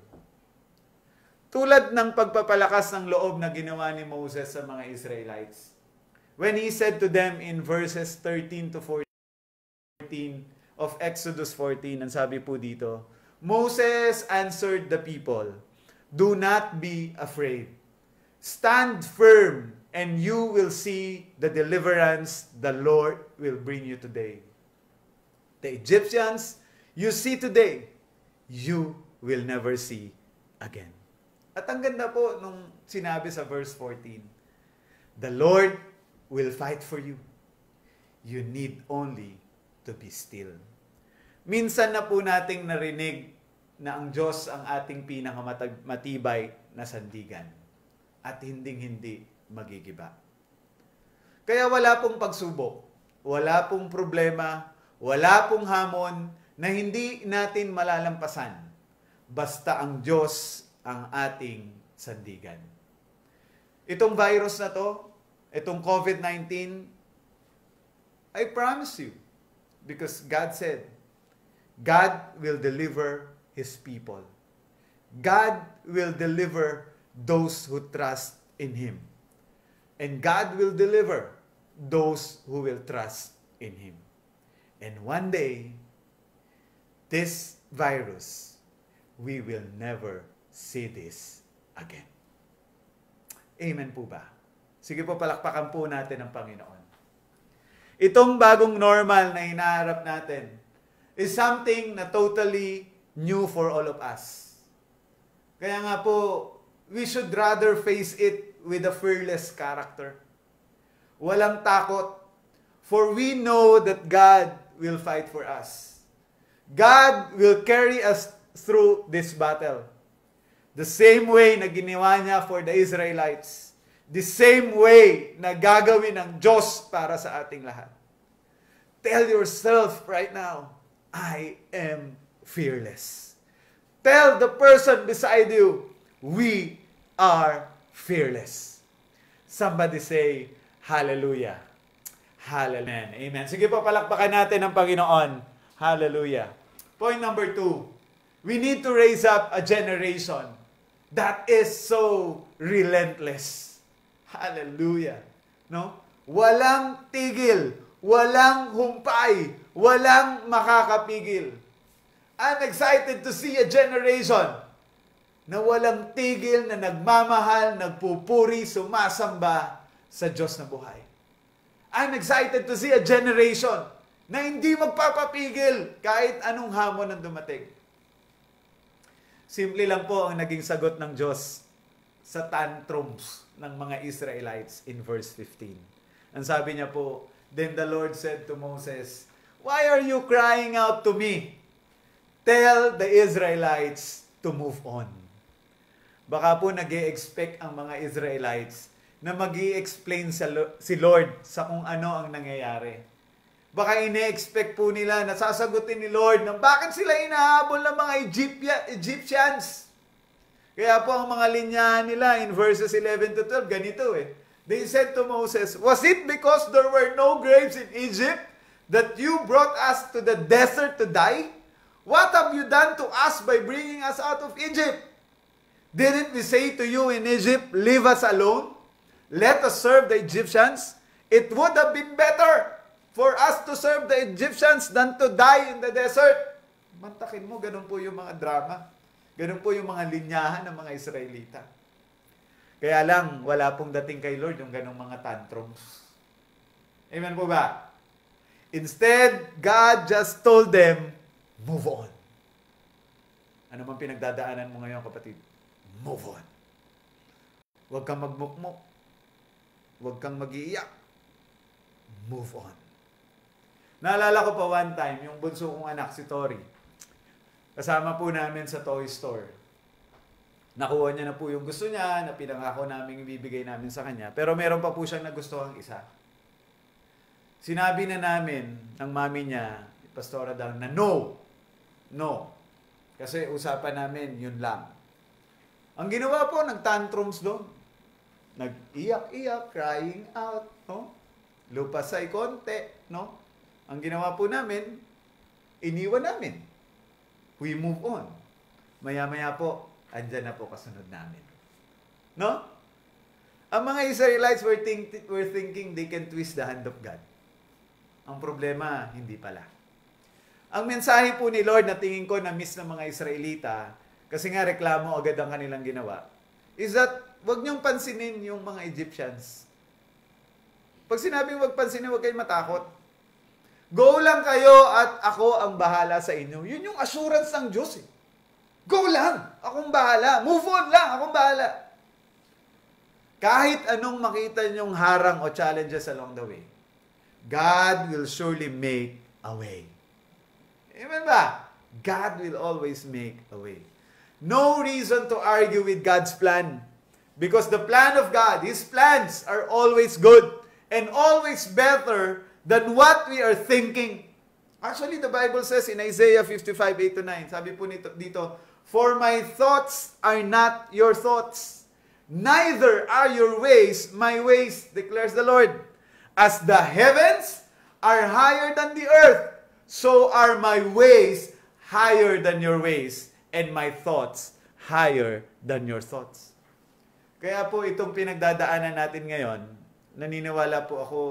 D: Tulad ng pagpapalakas ng loob na ginawa ni Moses sa mga Israelites. When he said to them in verses 13 to 14 of Exodus 14, ang sabi po dito, Moses answered the people, "Do not be afraid. Stand firm, and you will see the deliverance the Lord will bring you today. The Egyptians you see today, you will never see again." At ang ganda po nung sinabi sa verse 14, "The Lord will fight for you. You need only to be still." Minsan na po nating narinig na ang Diyos ang ating pinakamatibay na sandigan at hinding-hindi magigiba. Kaya wala pong pagsubok, wala pong problema, wala pong hamon na hindi natin malalampasan basta ang Diyos ang ating sandigan. Itong virus na to, itong COVID-19, I promise you, because God said, God will deliver His people. God will deliver those who trust in Him. And God will deliver those who will trust in Him. And one day, this virus, we will never see this again. Amen po ba? Sige po, palakpakan po natin ang Panginoon. Itong bagong normal na hinaharap natin is something na totally new for all of us. Kaya nga po, we should rather face it with a fearless character. Walang takot, for we know that God will fight for us. God will carry us through this battle. The same way na ginawa niya for the Israelites. The same way na gagawin ng Diyos para sa ating lahat. Tell yourself right now, I am fearless. Tell the person beside you, we are fearless. Somebody say, hallelujah. Hallelujah. Amen. Sige po, palakpakan natin ang Panginoon. Hallelujah. Point number 2. We need to raise up a generation that is so relentless. Hallelujah. No? Walang tigil, walang humpay, walang makakapigil. I'm excited to see a generation na walang tigil, na nagmamahal, nagpupuri, sumasamba sa Diyos na buhay. I'm excited to see a generation na hindi magpapapigil kahit anong hamon ang dumating. Simple lang po ang naging sagot ng Diyos sa tantrums ng mga Israelites in verse 15. Ang sabi niya po, then the Lord said to Moses, "Why are you crying out to me? Tell the Israelites to move on." Baka po nag-e-expect ang mga Israelites na mag-i-explain si Lord sa kung ano ang nangyayari. Baka ine-expect po nila na sasagutin ni Lord ng bakit sila inahabol ng mga Egyptians. Kaya po ang mga linyahan nila in verses 11 to 12, ganito eh. They said to Moses, "Was it because there were no graves in Egypt that you brought us to the desert to die? What have you done to us by bringing us out of Egypt? Didn't we say to you in Egypt, leave us alone? Let us serve the Egyptians? It would have been better for us to serve the Egyptians than to die in the desert." Mantakin mo, ganun po yung mga drama. Ganun po yung mga linyahan ng mga Israelita. Kaya lang, wala pong dating kay Lord yung ganung mga tantrums. Amen po ba? Instead, God just told them, move on. Ano man pinagdadaanan mo ngayon, kapatid? Move on. Huwag kang magmukmok. Huwag kang mag-iiyak. Move on. Naalala ko pa one time, yung bunso kong anak, si Tori. Kasama po namin sa toy store. Nakuha niya na po yung gusto niya, na pinangako namin ibibigay namin sa kanya. Pero meron pa po siyang nagustuhang isa. Sinabi na namin ng mami niya, Pastora Dang, na no. No. Kasi usapan namin, yun lang. Ang ginawa po, nag-tantrums doon. Nag-iyak-iyak, crying out, no? Lupasay konti, no? Ang ginawa po namin, iniwan namin. We move on. Maya-maya po, andyan na po kasunod namin. No? Ang mga Israelites were thinking they can twist the hand of God. Ang problema, hindi pala. Ang mensahe po ni Lord na tingin ko na miss ng mga Israelita, kasi nga reklamo agad ang kanilang ginawa, is that wag niyong pansinin yung mga Egyptians. Pag sinabing wag pansinin, wag kayong matakot. Go lang kayo at ako ang bahala sa inyo. Yun yung assurance ng Diyos eh. Go lang, akong bahala. Move on lang, akong bahala. Kahit anong makita niyong harang o challenges along the way, God will surely make a way. Amen ba? God will always make a way. No reason to argue with God's plan. Because the plan of God, His plans are always good and always better than what we are thinking. Actually, the Bible says in Isaiah 55:8-9, sabi po dito, "For my thoughts are not your thoughts, neither are your ways my ways, declares the Lord. As the heavens are higher than the earth, so are my ways higher than your ways, and my thoughts higher than your thoughts." Kaya po itong pinagdadaanan natin ngayon, naniniwala po ako,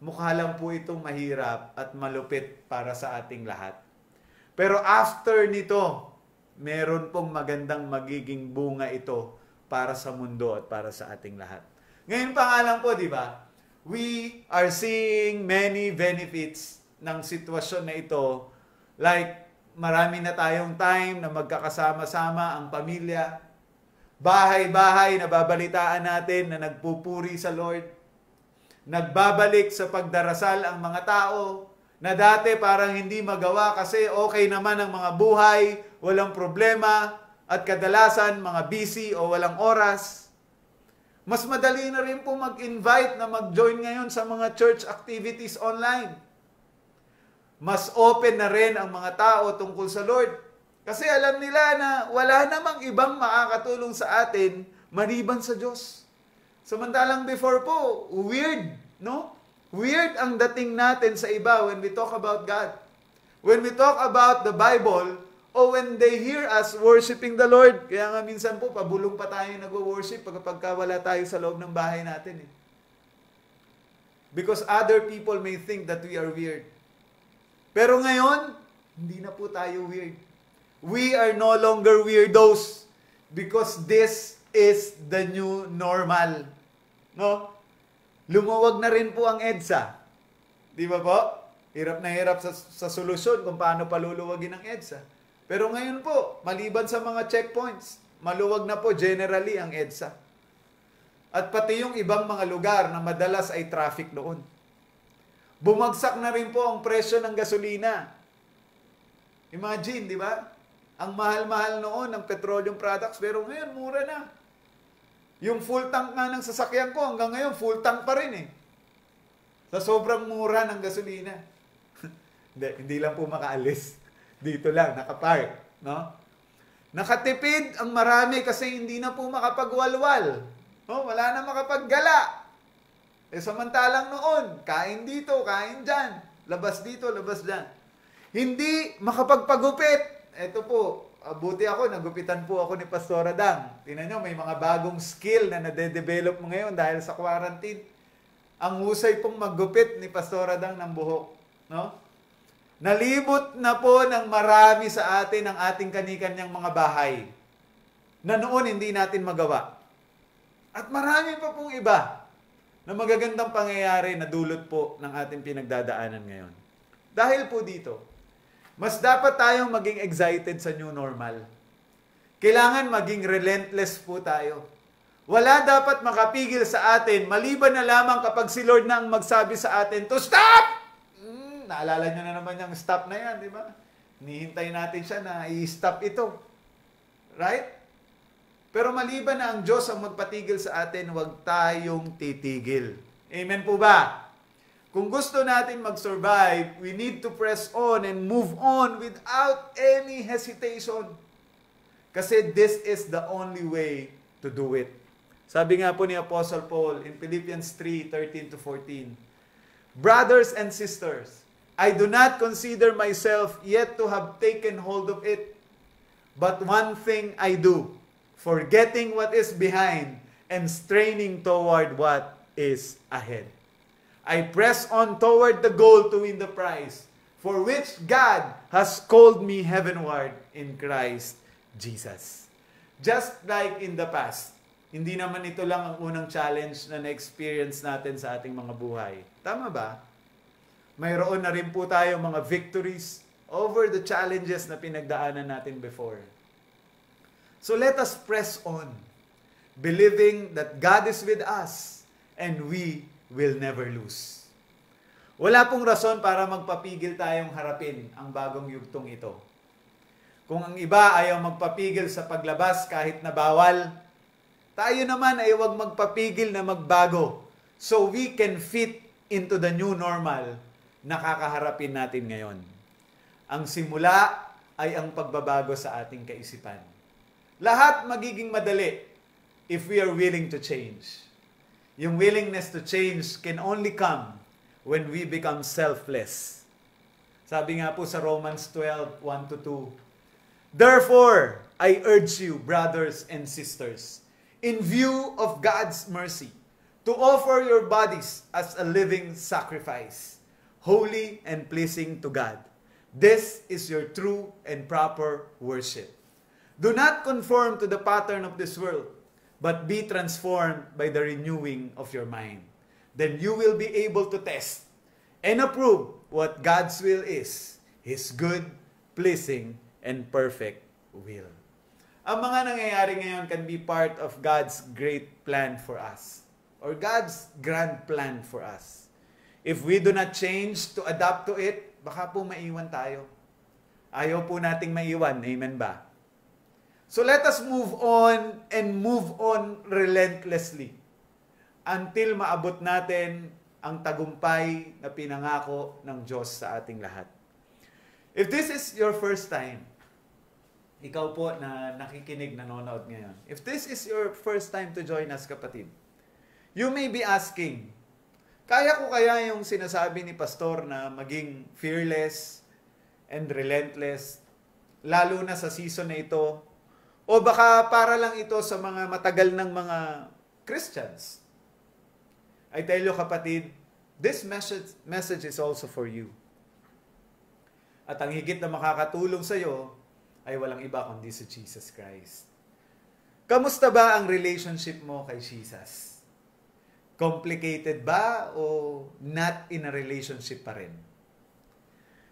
D: mukha lang po itong mahirap at malupit para sa ating lahat. Pero after nito, meron pong magandang magiging bunga ito para sa mundo at para sa ating lahat. Ngayon pa nga lang po, di ba? We are seeing many benefits ng sitwasyon na ito. Like, marami na tayong time na magkakasama-sama ang pamilya. Bahay-bahay, nababalitaan natin na nagpupuri sa Lord. Nagbabalik sa pagdarasal ang mga tao na dati parang hindi magawa kasi okay naman ang mga buhay, walang problema, at kadalasan mga busy o walang oras. Mas madali na rin po mag-invite na mag-join ngayon sa mga church activities online. Mas open na rin ang mga tao tungkol sa Lord. Kasi alam nila na wala namang ibang makakatulong sa atin maliban sa Diyos. Samantalang before po, weird, no? Weird ang dating natin sa iba when we talk about God. When we talk about the Bible, o when they hear us worshiping the Lord. Kaya nga minsan po, pabulong pa tayo nag-worship pagka wala tayo sa loob ng bahay natin. Because other people may think that we are weird. Pero ngayon, hindi na po tayo weird. We are no longer weirdos because this is the new normal. No? Lumuwag na rin po ang EDSA. Di ba po? Hirap na hirap sa solusyon kung paano paluluwagin ang EDSA. Pero ngayon po, maliban sa mga checkpoints, maluwag na po generally ang EDSA. At pati yung ibang mga lugar na madalas ay traffic noon. Bumagsak na rin po ang presyo ng gasolina. Imagine, di ba? Ang mahal-mahal noon ng petroleum products, pero ngayon mura na. Yung full tank nga ng sasakyan ko, hanggang ngayon full tank pa rin eh. Sa sobrang mura ng gasolina. hindi lang po makaalis. Dito lang, nakapark. No? Nakatipid ang marami kasi hindi na po makapagwalwal. No? Wala na makapaggala. Samantalang noon, kain dito, kain dyan. Labas dito, labas dyan. Hindi makapagpagupit. Ito po, buti ako, nagupitan po ako ni Pastor Adang. Tingnan nyo, may mga bagong skill na nade-develop mo ngayon dahil sa quarantine. Ang husay pong maggupit ni Pastor Adang ng buhok. No? Nalibot na po ng marami sa atin ang ating kanikanyang mga bahay na noon hindi natin magawa. At marami pa pong iba na magagandang pangyayari na dulot po ng ating pinagdadaanan ngayon. Dahil po dito, mas dapat tayong maging excited sa new normal. Kailangan maging relentless po tayo. Wala dapat makapigil sa atin, maliban na lamang kapag si Lord na ang magsabi sa atin, to stop! Naalala nyo na naman yung stop na yan, di ba? Nihintay natin siya na i-stop ito. Right? Pero maliban na ang Diyos ang magpatigil sa atin, huwag tayong titigil. Amen po ba? Kung gusto natin mag-survive, we need to press on and move on without any hesitation. Kasi this is the only way to do it. Sabi nga po ni Apostle Paul in Philippians 3:13-14, brothers and sisters, I do not consider myself yet to have taken hold of it, but one thing I do, forgetting what is behind and straining toward what is ahead. I press on toward the goal to win the prize, for which God has called me heavenward in Christ Jesus. Just like in the past, hindi naman ito lang ang unang challenge na na-experience natin sa ating mga buhay. Tama ba? Mayroon na rin po tayo mga victories over the challenges na pinagdaanan natin before. So let us press on, believing that God is with us and we will never lose. Wala pong rason para magpapigil tayong harapin ang bagong yugtong ito. Kung ang iba ayaw magpapigil sa paglabas kahit na bawal, tayo naman ay huwag magpapigil na magbago so we can fit into the new normal na kakaharapin natin ngayon. Ang simula ay ang pagbabago sa ating kaisipan. Lahat magiging madali if we are willing to change. Yung willingness to change can only come when we become selfless. Sabi nga po sa Romans 12:1-2, therefore, I urge you, brothers and sisters, in view of God's mercy, to offer your bodies as a living sacrifice, holy and pleasing to God. This is your true and proper worship. Do not conform to the pattern of this world, but be transformed by the renewing of your mind. Then you will be able to test and approve what God's will is, His good, pleasing, and perfect will. Ang mga nangyayari ngayon can be part of God's great plan for us, or God's grand plan for us. If we do not change to adapt to it, baka po maiwan tayo. Ayaw po nating maiwan, amen ba? So let us move on and move on relentlessly until maabot natin ang tagumpay na pinangako ng Diyos sa ating lahat. If this is your first time, ikaw po na nakikinig, nanonood ngayon, if this is your first time to join us, kapatid, you may be asking, kaya ko kaya yung sinasabi ni Pastor na maging fearless and relentless, lalo na sa season na ito, o baka para lang ito sa mga matagal ng mga Christians? I tell you, kapatid, this message is also for you. At ang higit na makakatulong sa iyo ay walang iba kundi si Jesus Christ. Kamusta ba ang relationship mo kay Jesus? Complicated ba o not in a relationship pa rin?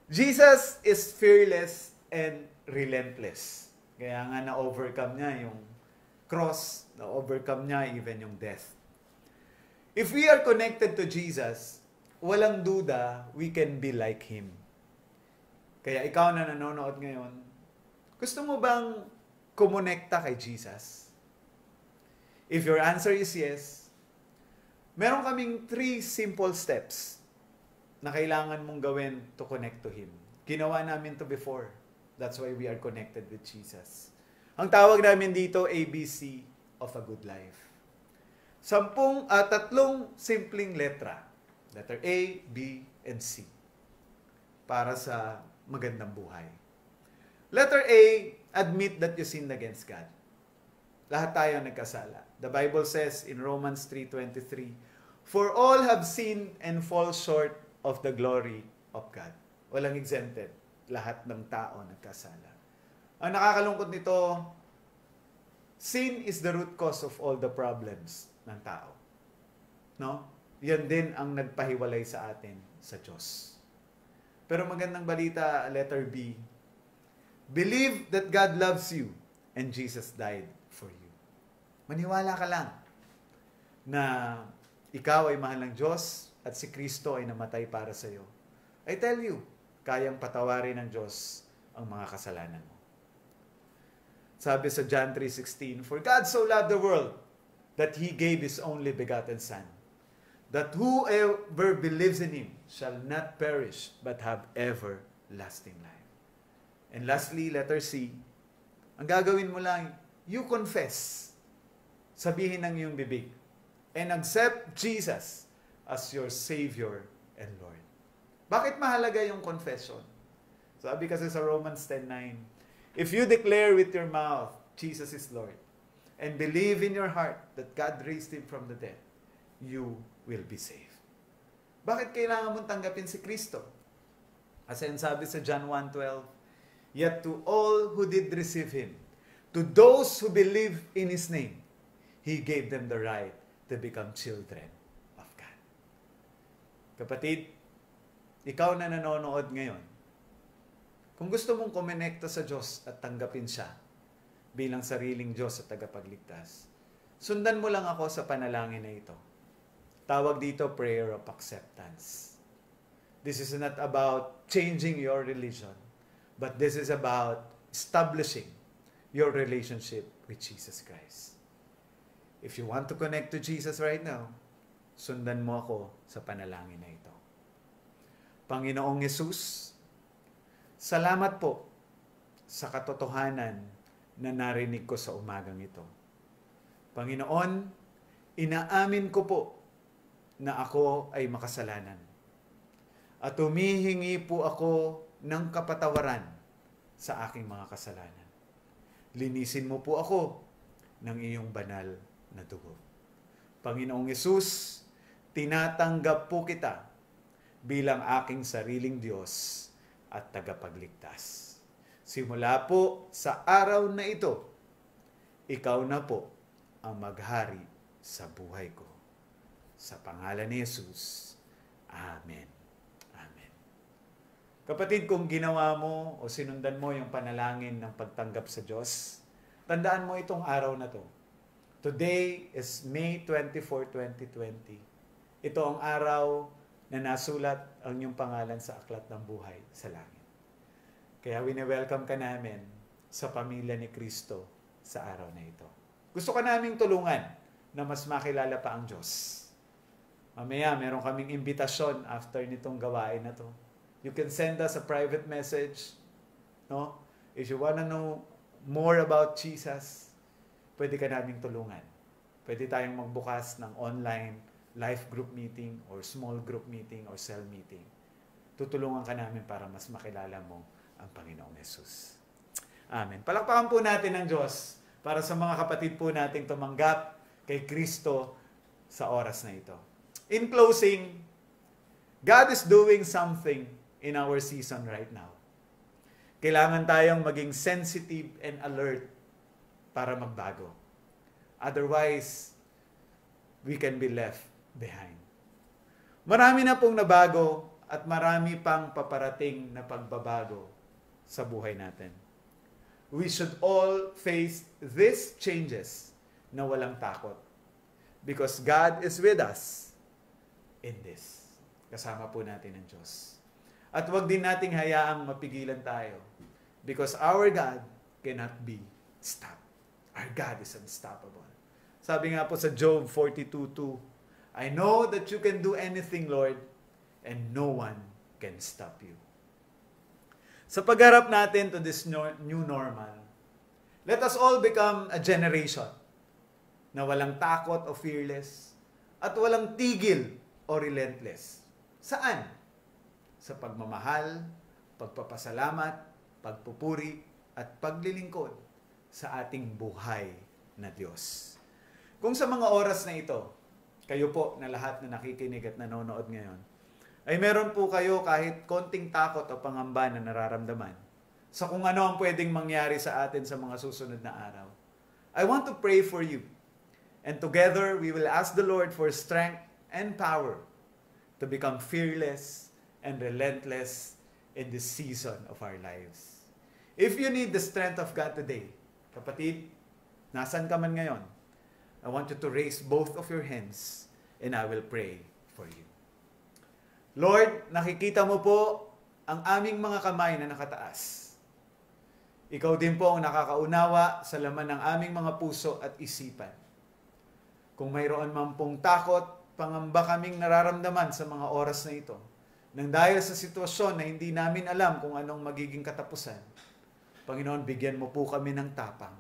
D: Jesus is fearless and relentless. Kaya nga na-overcome niya yung cross, na-overcome niya even yung death. If we are connected to Jesus, walang duda, we can be like Him. Kaya ikaw na nanonood ngayon, gusto mo bang kumonekta kay Jesus? If your answer is yes, meron kaming 3 simple steps na kailangan mong gawin to connect to Him. Ginawa namin to before. That's why we are connected with Jesus. Ang tawag namin dito, ABC of a good life. 3 simpleng letra. Letter A, B, and C. Para sa magandang buhay. Letter A, admit that you sinned against God. Lahat tayo nagkasala. The Bible says in Romans 3:23, "For all have sinned and fall short of the glory of God." Walang exempted. Lahat ng tao nagkasala. Ang nakakalungkot nito, sin is the root cause of all the problems ng tao. No? Yan din ang nagpahiwalay sa atin sa Diyos. Pero magandang balita, letter B. Believe that God loves you and Jesus died for you. Maniwala ka lang na ikaw ay mahal ng Diyos at si Kristo ay namatay para sa iyo. I tell you, kayang patawarin ng Diyos ang mga kasalanan mo. Sabi sa John 3:16, "For God so loved the world that He gave His only begotten Son, that whoever believes in Him shall not perish but have everlasting life." And lastly, letter C, ang gagawin mo lang, you confess. Sabihin ng iyong bibig, and accept Jesus as your Savior and Lord. Bakit mahalaga yung confession? Sabi kasi sa Romans 10:9, "If you declare with your mouth, Jesus is Lord, and believe in your heart that God raised Him from the dead, you will be saved." Bakit kailangan mong tanggapin si Kristo? Kasi sabi sa John 1:12, "Yet to all who did receive Him, to those who believe in His name, He gave them the right to become children of God." Kapatid, ikaw na nanonood ngayon, kung gusto mong kumonekta sa Diyos at tanggapin siya bilang sariling Diyos at tagapagligtas, sundan mo lang ako sa panalangin na ito. Tawag dito prayer of acceptance. This is not about changing your religion, but this is about establishing your relationship with Jesus Christ. If you want to connect to Jesus right now, sundan mo ako sa panalangin na ito. Panginoong Yesus, salamat po sa katotohanan na narinig ko sa umagang ito. Panginoon, inaamin ko po na ako ay makasalanan. At humihingi po ako ng kapatawaran sa aking mga kasalanan. Linisin mo po ako ng iyong banal na dugo. Panginoong Yesus, tinatanggap po kita bilang aking sariling Diyos at tagapagligtas. Simula po sa araw na ito, ikaw na po ang maghari sa buhay ko. Sa pangalan ni Jesus. Amen. Amen. Kapatid, kung ginawa mo o sinundan mo yung panalangin ng pagtanggap sa Diyos, tandaan mo itong araw na to. Today is May 24, 2020. Ito ang araw na nasulat ang iyong pangalan sa aklat ng buhay sa langit. Kaya wini-welcome ka namin sa pamilya ni Kristo sa araw na ito. Gusto ka naming tulungan na mas makilala pa ang Diyos. Mamaya, meron kaming imbitasyon after nitong gawain na to. You can send us a private message. No? If you wanna know more about Jesus, pwede ka naming tulungan. Pwede tayong magbukas ng online life group meeting or small group meeting or cell meeting. Tutulungan ka namin para mas makilala mo ang Panginoong Yesus. Amen. Palakpakan po natin ang Diyos para sa mga kapatid po nating tumanggap kay Kristo sa oras na ito. In closing, God is doing something in our season right now. Kailangan tayong maging sensitive and alert para magbago. Otherwise, we can be left behind. Marami na pong nabago at marami pang paparating na pagbabago sa buhay natin. We should all face these changes na walang takot. Because God is with us in this. Kasama po natin ang Diyos. At huwag din nating hayaang mapigilan tayo. Because our God cannot be stopped. Our God is unstoppable. Sabi nga po sa Job 42:2, I know that you can do anything, Lord, and no one can stop you. Sa pagharap natin to this new normal, let us all become a generation na walang takot o fearless at walang tigil o relentless. Saan? Sa pagmamahal, pagpapasalamat, pagpupuri, at paglilingkod sa ating buhay na Diyos. Kung sa mga oras na ito, kayo po na lahat na nakikinig at nanonood ngayon, ay meron po kayo kahit konting takot o pangamba na nararamdaman sa kung ano ang pwedeng mangyari sa atin sa mga susunod na araw. I want to pray for you. And together, we will ask the Lord for strength and power to become fearless and relentless in this season of our lives. If you need the strength of God today, kapatid, nasan ka man ngayon, I want you to raise both of your hands and I will pray for you. Lord, nakikita mo po ang aming mga kamay na nakataas. Ikaw din po ang nakakaunawa sa laman ng aming mga puso at isipan. Kung mayroon man pong takot, pangamba kaming nararamdaman sa mga oras na ito, nang dahil sa sitwasyon na hindi namin alam kung anong magiging katapusan, Panginoon, bigyan mo po kami ng tapang.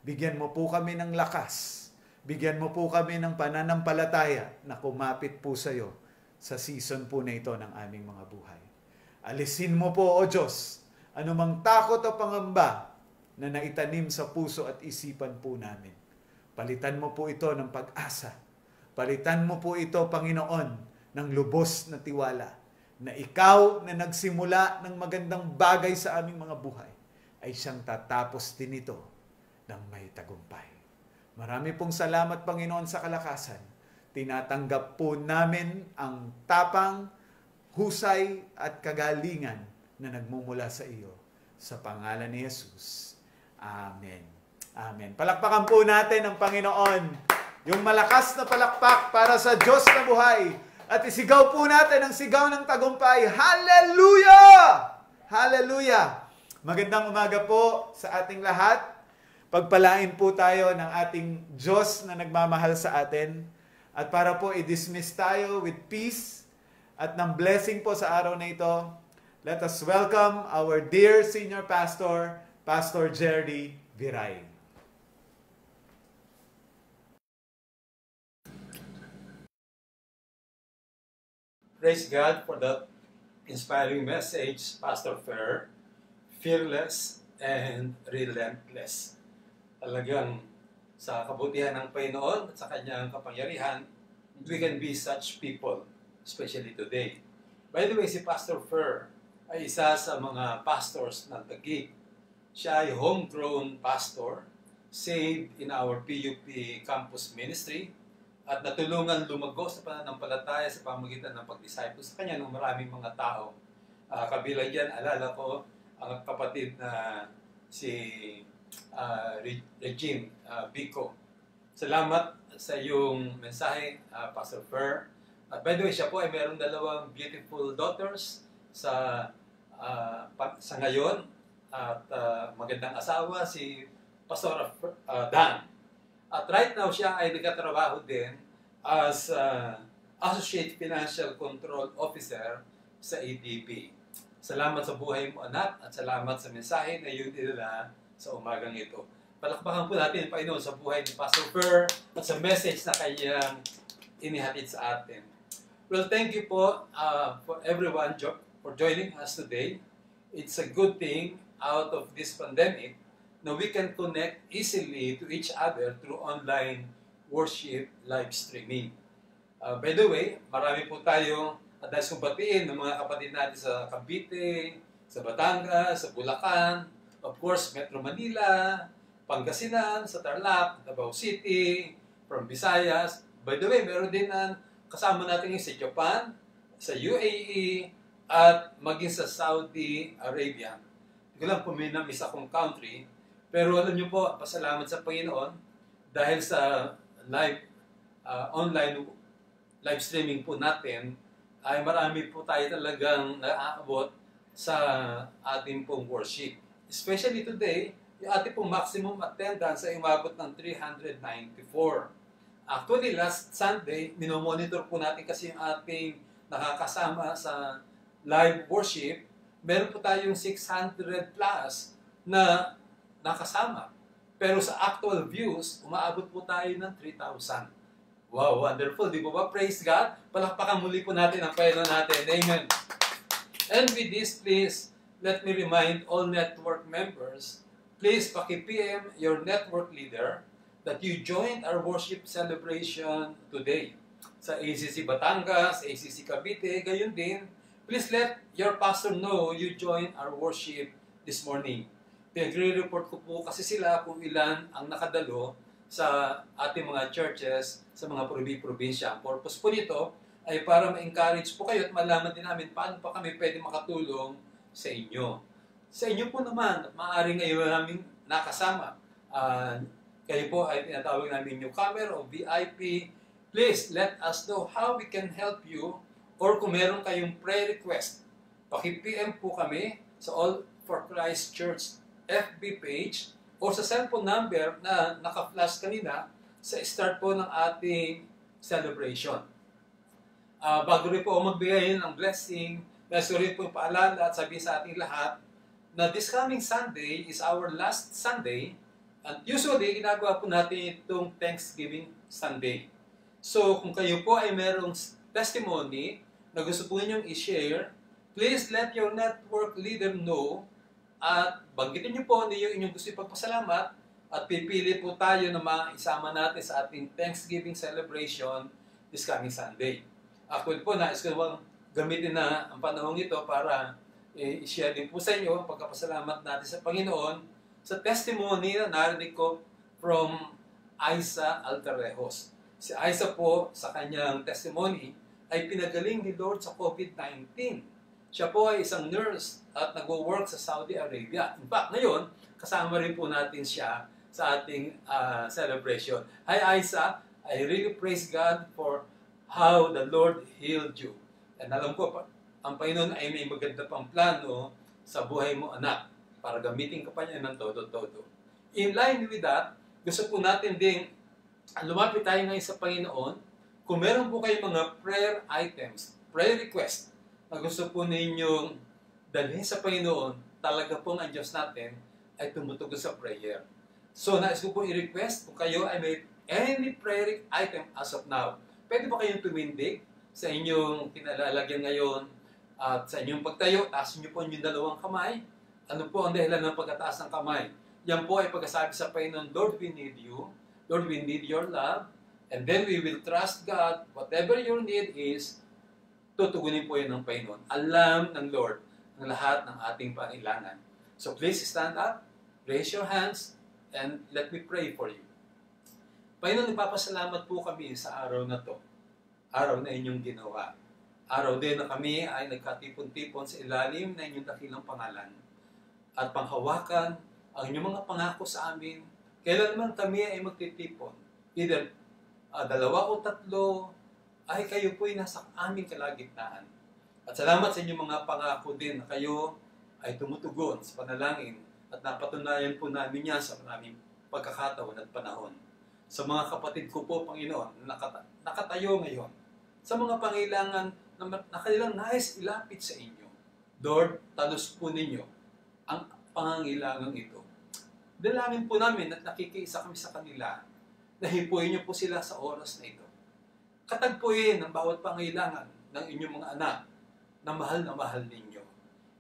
D: Bigyan mo po kami ng lakas. Bigyan mo po kami ng pananampalataya na kumapit po sa iyo sa season po na ito ng aming mga buhay. Alisin mo po, O Diyos, anumang takot o pangamba na naitanim sa puso at isipan po namin. Palitan mo po ito ng pag-asa. Palitan mo po ito, Panginoon, ng lubos na tiwala na ikaw na nagsimula ng magandang bagay sa aming mga buhay ay siyang tatapos din ito ng may tagumpay. Marami pong salamat, Panginoon, sa kalakasan. Tinatanggap po namin ang tapang, husay at kagalingan na nagmumula sa iyo. Sa pangalan ni Jesus. Amen. Amen. Palakpakan po natin ang Panginoon. Yung malakas na palakpak para sa Diyos na buhay. At isigaw po natin ang sigaw ng tagumpay. Hallelujah! Hallelujah! Magandang umaga po sa ating lahat. Pagpalain po tayo ng ating Diyos na nagmamahal sa atin. At para po i-dismiss tayo with peace at ng blessing po sa araw na ito, let us welcome our dear Senior Pastor, Pastor Jerry Viray.
E: Praise God for that inspiring message, Pastor Fer. Fearless and relentless. Talagang sa kabutihan ng Panginoon at sa kanyang kapangyarihan, we can be such people, especially today. By the way, si Pastor Fer ay isa sa mga pastors ng Taguig. Siya ay homegrown pastor, saved in our PUP campus ministry, at natulungan lumago sa pananampalataya sa pamagitan ng pag-disciple sa kanya ng maraming mga tao. Kabilang yan, alala ko, ang kapatid na si Regine Bico. Salamat sa iyong mensahe, Pastor Fer. At by the way, siya po ay mayroong 2 beautiful daughters sa ngayon. At magandang asawa, si Pastor Dan. At right now, siya ay nagkatrabaho din as Associate Financial Control Officer sa ADB. Salamat sa buhay mo, anak, at salamat sa mensahe na yun nila sa umagang ito. Palakpakan po natin, Panginoon, sa buhay ni Pastor Fer at sa message na kanyang inihatid sa atin. Well, thank you po for everyone for joining us today. It's a good thing out of this pandemic na we can connect easily to each other through online worship live streaming. By the way, marami po tayo at dahil batiin ng mga kapatid natin sa Cavite, sa Batangas, sa Bulacan, of course, Metro Manila, Pangasinan, sa Tarlac, Davao City, from Visayas. By the way, meron din ang kasama natin yung sa Japan, sa UAE, at maging sa Saudi Arabia. Hindi ko lang po may na-miss akong country, pero alam niyo po, pasalamat sa Panginoon dahil sa online live streaming po natin, ay marami po tayo talagang naaabot sa ating pong worship. Especially today, yung ating pong maximum attendance ay umabot ng 394. Actually, last Sunday, minomonitor po natin kasi yung ating nakakasama sa live worship. Meron po tayong 600 plus na nakasama. Pero sa actual views, umaabot po tayo ng 3,000. Wow, wonderful. Di ba ba? Praise God. Palakpakan muli po natin ang Panginoon natin. Amen. And with this, please, let me remind all network members, please paki-PM your network leader that you joined our worship celebration today. Sa ACC Batangas, ACC Cavite, gayon din, please let your pastor know you joined our worship this morning. Pinagre-report ko po kasi sila kung ilan ang nakadalo sa ating mga churches, sa mga probinsya. Ang purpose po nito ay para ma-encourage po kayo at malaman din namin paano pa kami pwede makatulong sa inyo. Sa inyo po naman, maaari ngayon namin nakasama. Kayo po ay tinatawag namin newcomer o VIP. Please let us know how we can help you, or kung meron kayong prayer request, paki-PM po kami sa All for Christ Church FB page o sa cellphone number na naka-flash kanina sa start po ng ating celebration. Bago rin po magbigay ng blessing, nais ko rin po paalala at sabihin sa ating lahat na this coming Sunday is our last Sunday, and usually ginagawa po natin itong Thanksgiving Sunday. So kung kayo po ay merong testimony na gusto po ninyong i-share, please let your network leader know at banggitin niyo po yung inyong gusto ipagpasalamat at pipili po tayo na maisama natin sa ating Thanksgiving celebration this coming Sunday. Actually po, nais ko bang gamitin na ang panahon ito para i-share din po sa inyo ang pagkapasalamat natin sa Panginoon sa testimony na narinig ko from Aiza Altarejos. Si Aiza po, sa kanyang testimony, ay pinagaling ni Lord sa COVID-19. Siya po ay isang nurse at nag-work sa Saudi Arabia. In fact, ngayon, kasama rin po natin siya sa ating celebration. Hi Aiza, I really praise God for how the Lord healed you. And alam ko, ang Panginoon ay may maganda pang plano sa buhay mo, anak, para gamitin ka pa niya ng todo-todo. In line with that, gusto po natin din lumapit tayo ngayon sa Panginoon. Kung meron po kayong mga prayer items, prayer request, na gusto po ninyong dalhin sa Panginoon, talaga pong ang Diyos natin ay tumutugon sa prayer. So, nais ko po i-request kung kayo ay may any prayer item as of now. Pwede ba kayong tumindig sa inyong kinalalagyan ngayon at sa inyong pagtayo, taas niyo po inyong dalawang kamay. Ano po ang dahilan ng pagkataas ng kamay? Yan po ay pagkasabi sa Panginoon, Lord, we need you. Lord, we need your love. And then we will trust God. Whatever your need is, tutugunin po yun ng Panginoon. Alam ng Lord ang lahat ng ating pangailangan. So please stand up, raise your hands, and let me pray for you. Panginoon, nagpapasalamat po kami sa araw na to. Araw na inyong ginawa. Araw din na kami ay nagkatipon-tipon sa ilalim na inyong dakilang pangalan. At panghawakan ang inyong mga pangako sa amin. Kailan naman kami ay magtitipon. Either dalawa o tatlo, ay kayo po'y nasa aming kalagitnaan. At salamat sa inyong mga pangako din na kayo ay tumutugon sa panalangin at napatunayan po namin yan sa maraming pagkakataon at panahon. Sa mga kapatid ko po, Panginoon, nakatayo ngayon, sa mga pangailangan na kanilang nais ilapit sa inyo, Lord, talos po ninyo ang pangangailangan ito. Dalangin po namin at nakikiisa kami sa kanila na hipuin niyo po sila sa oras na ito. Katagpuin ang bawat pangailangan ng inyong mga anak na mahal ninyo.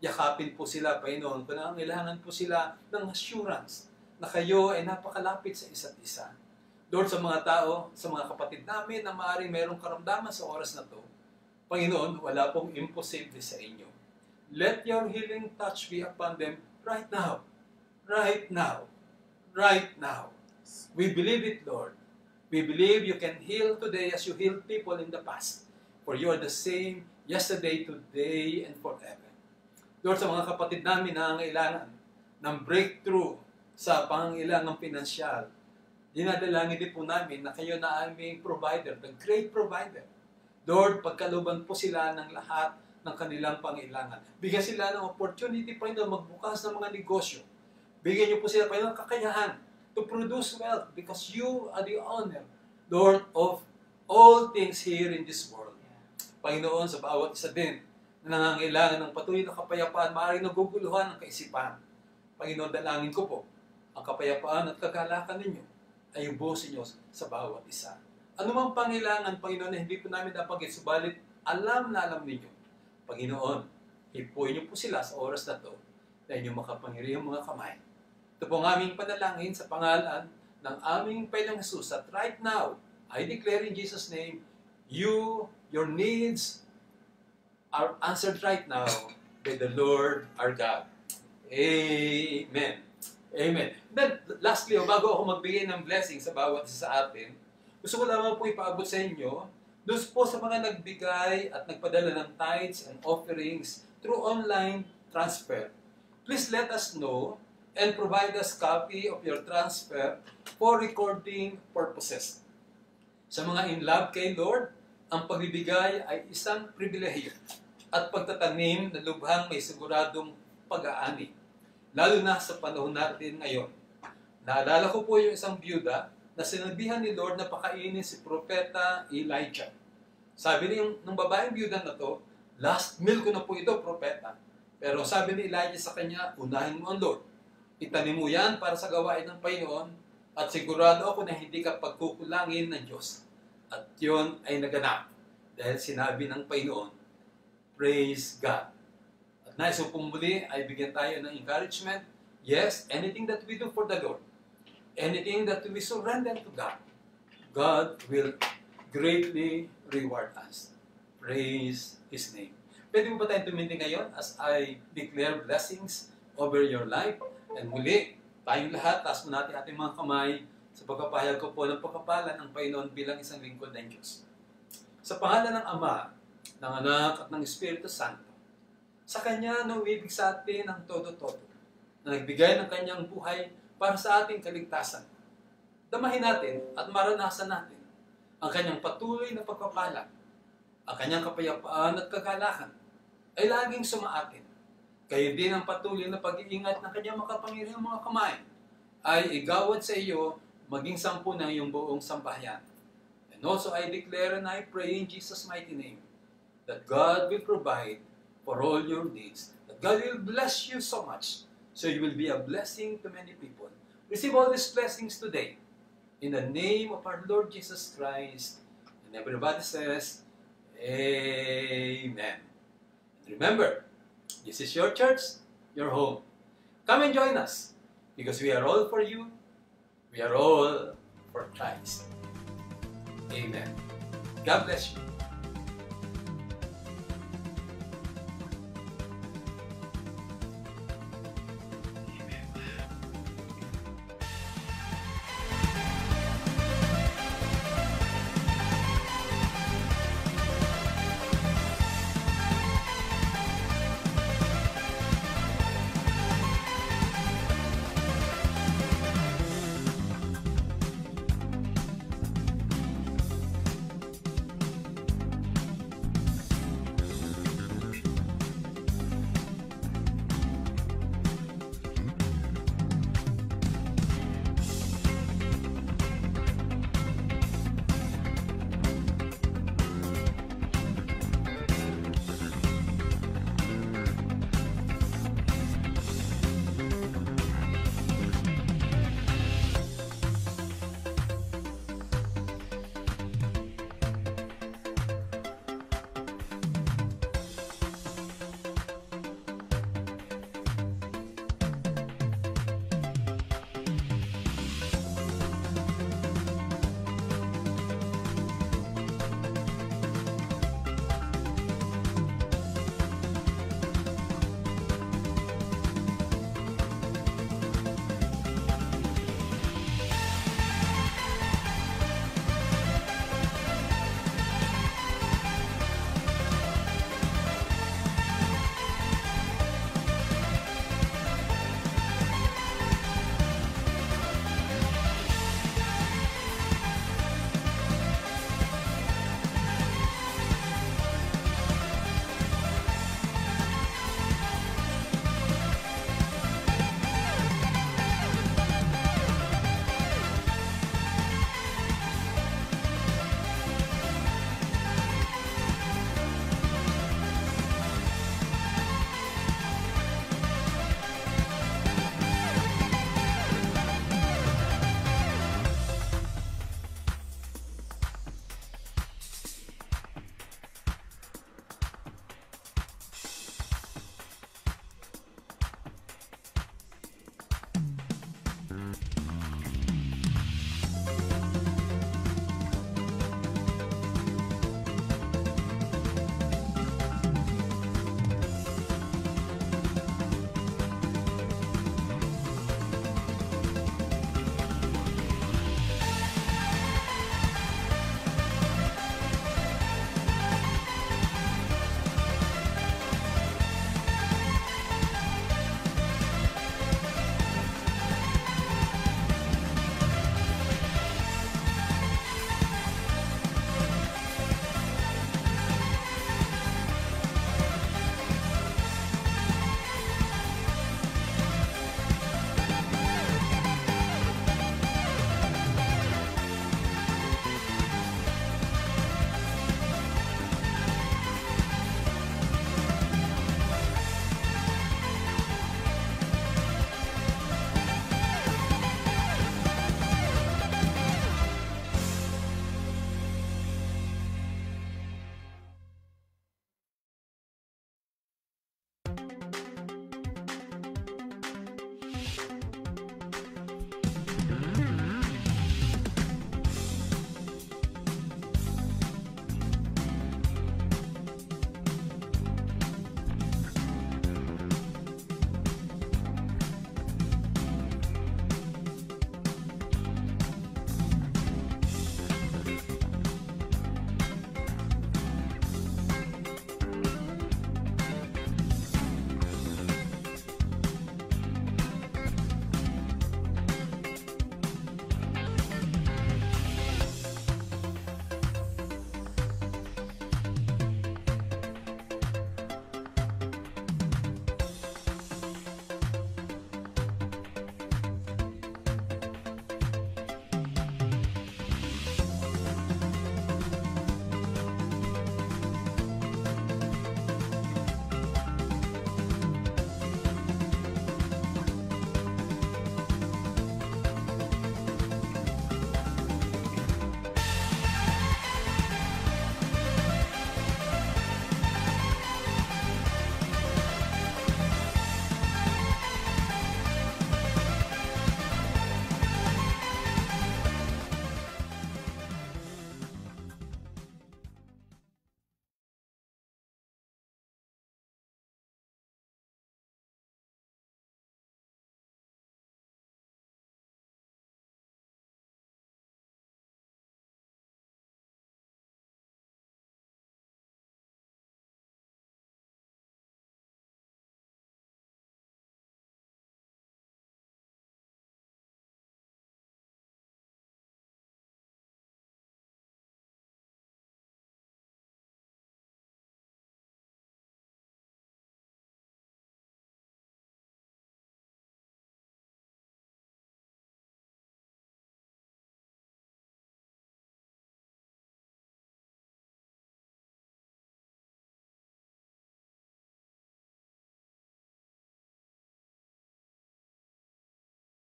E: Yakapin po sila, Panginoon, kung nangangailangan po sila ng assurance na kayo ay napakalapit sa isa't isa. Lord, sa mga tao, sa mga kapatid namin na maaaring mayroong karamdaman sa oras na to, Panginoon, wala pong imposible sa inyo. Let your healing touch be upon them right now. Right now. Right now. We believe it, Lord. We believe you can heal today as you healed people in the past. For you are the same yesterday, today, and forever. Lord, sa mga kapatid namin na nangangailangan ng breakthrough sa pangangailangang pinansyal, dinadalangin din po namin na kayo na aming provider, the great provider. Lord, pagkaluban po sila ng lahat ng kanilang pangailangan. Bigyan sila ng opportunity, Panginoon, magbukas ng mga negosyo. Bigyan niyo po sila, Panginoon, kakayahan to produce wealth because you are the owner, Lord, of all things here in this world. Panginoon, sa bawat isa din na nangangailangan ng patuloy na kapayapaan, maaaring naguguluhan ng kaisipan. Panginoon, dalangin ko po, ang kapayapaan at kagalakan ninyo ay ubusin niyo sa bawat isa. Ano mang pangailangan, Panginoon, na hindi po namin napagit, subalit alam na alam ninyo. Panginoon, hipuin niyo po sila sa oras na to na inyong makapangyarihang mga kamay. Ito po ang aming panalangin sa pangalan ng aming Panginoong Jesus. At right now, I declare in Jesus' name, your needs are answered right now by the Lord our God. Amen. Amen. Then, lastly, bago ako magbigay ng blessing sa bawat isa sa atin, gusto ko lamang po ipaabot sa inyo, doon po sa mga nagbigay at nagpadala ng tithes and offerings through online transfer. Please let us know and provide us copy of your transfer for recording purposes. Sa mga in love kay Lord, ang pagbibigay ay isang pribilehiyo at pagtatanim na lubhang may siguradong pag-aani. Lalo na sa panahon natin ngayon. Naalala ko po yung isang byuda na sinabihan ni Lord na pakainin si Propeta Elijah. Sabi ng babaeng byuda na to, last meal ko na po ito, Propeta. Pero sabi ni Elijah sa kanya, unahin mo ang Lord. Itanim mo yan para sa gawain ng Panginoon at sigurado ako na hindi ka pagkukulangin ng Diyos. At yun ay naganap dahil sinabi ng Panginoon, praise God. At nais po muli ay bigyan tayo ng encouragement. Yes, anything that we do for the Lord, anything that we surrender to God, God will greatly reward us. Praise His name. Pwede mo ba tayong tumindig ngayon as I declare blessings over your life? And muli, tayong lahat, taas mo natin ating mga kamay sa pagpapahayag ko po ng pagpapala ng Panginoon bilang isang lingkod ng Diyos. Sa pangalan ng Ama, ng Anak at ng Espiritu Santo, sa Kanya na uibig sa atin ang todo-todo, na nagbigay ng Kanyang buhay para sa ating kaligtasan. Damahin natin at maranasan natin ang Kanyang patuloy na pagpapala, ang Kanyang kapayapaan at kagalakan ay laging sumaatin. Kayo din ang patuloy na pag-iingat ng Kanyang makapangyarihang mga kamay ay igawad sa iyo maging sampu ng iyong buong sambahayan. And also I declare and I pray in Jesus' mighty name that God will provide for all your needs, that God will bless you so much so you will be a blessing to many people. Receive all these blessings today in the name of our Lord Jesus Christ. And everybody says, Amen. And remember, this is your church, your home. Come and join us because we are all for you. We are all for Christ. Amen. God bless you.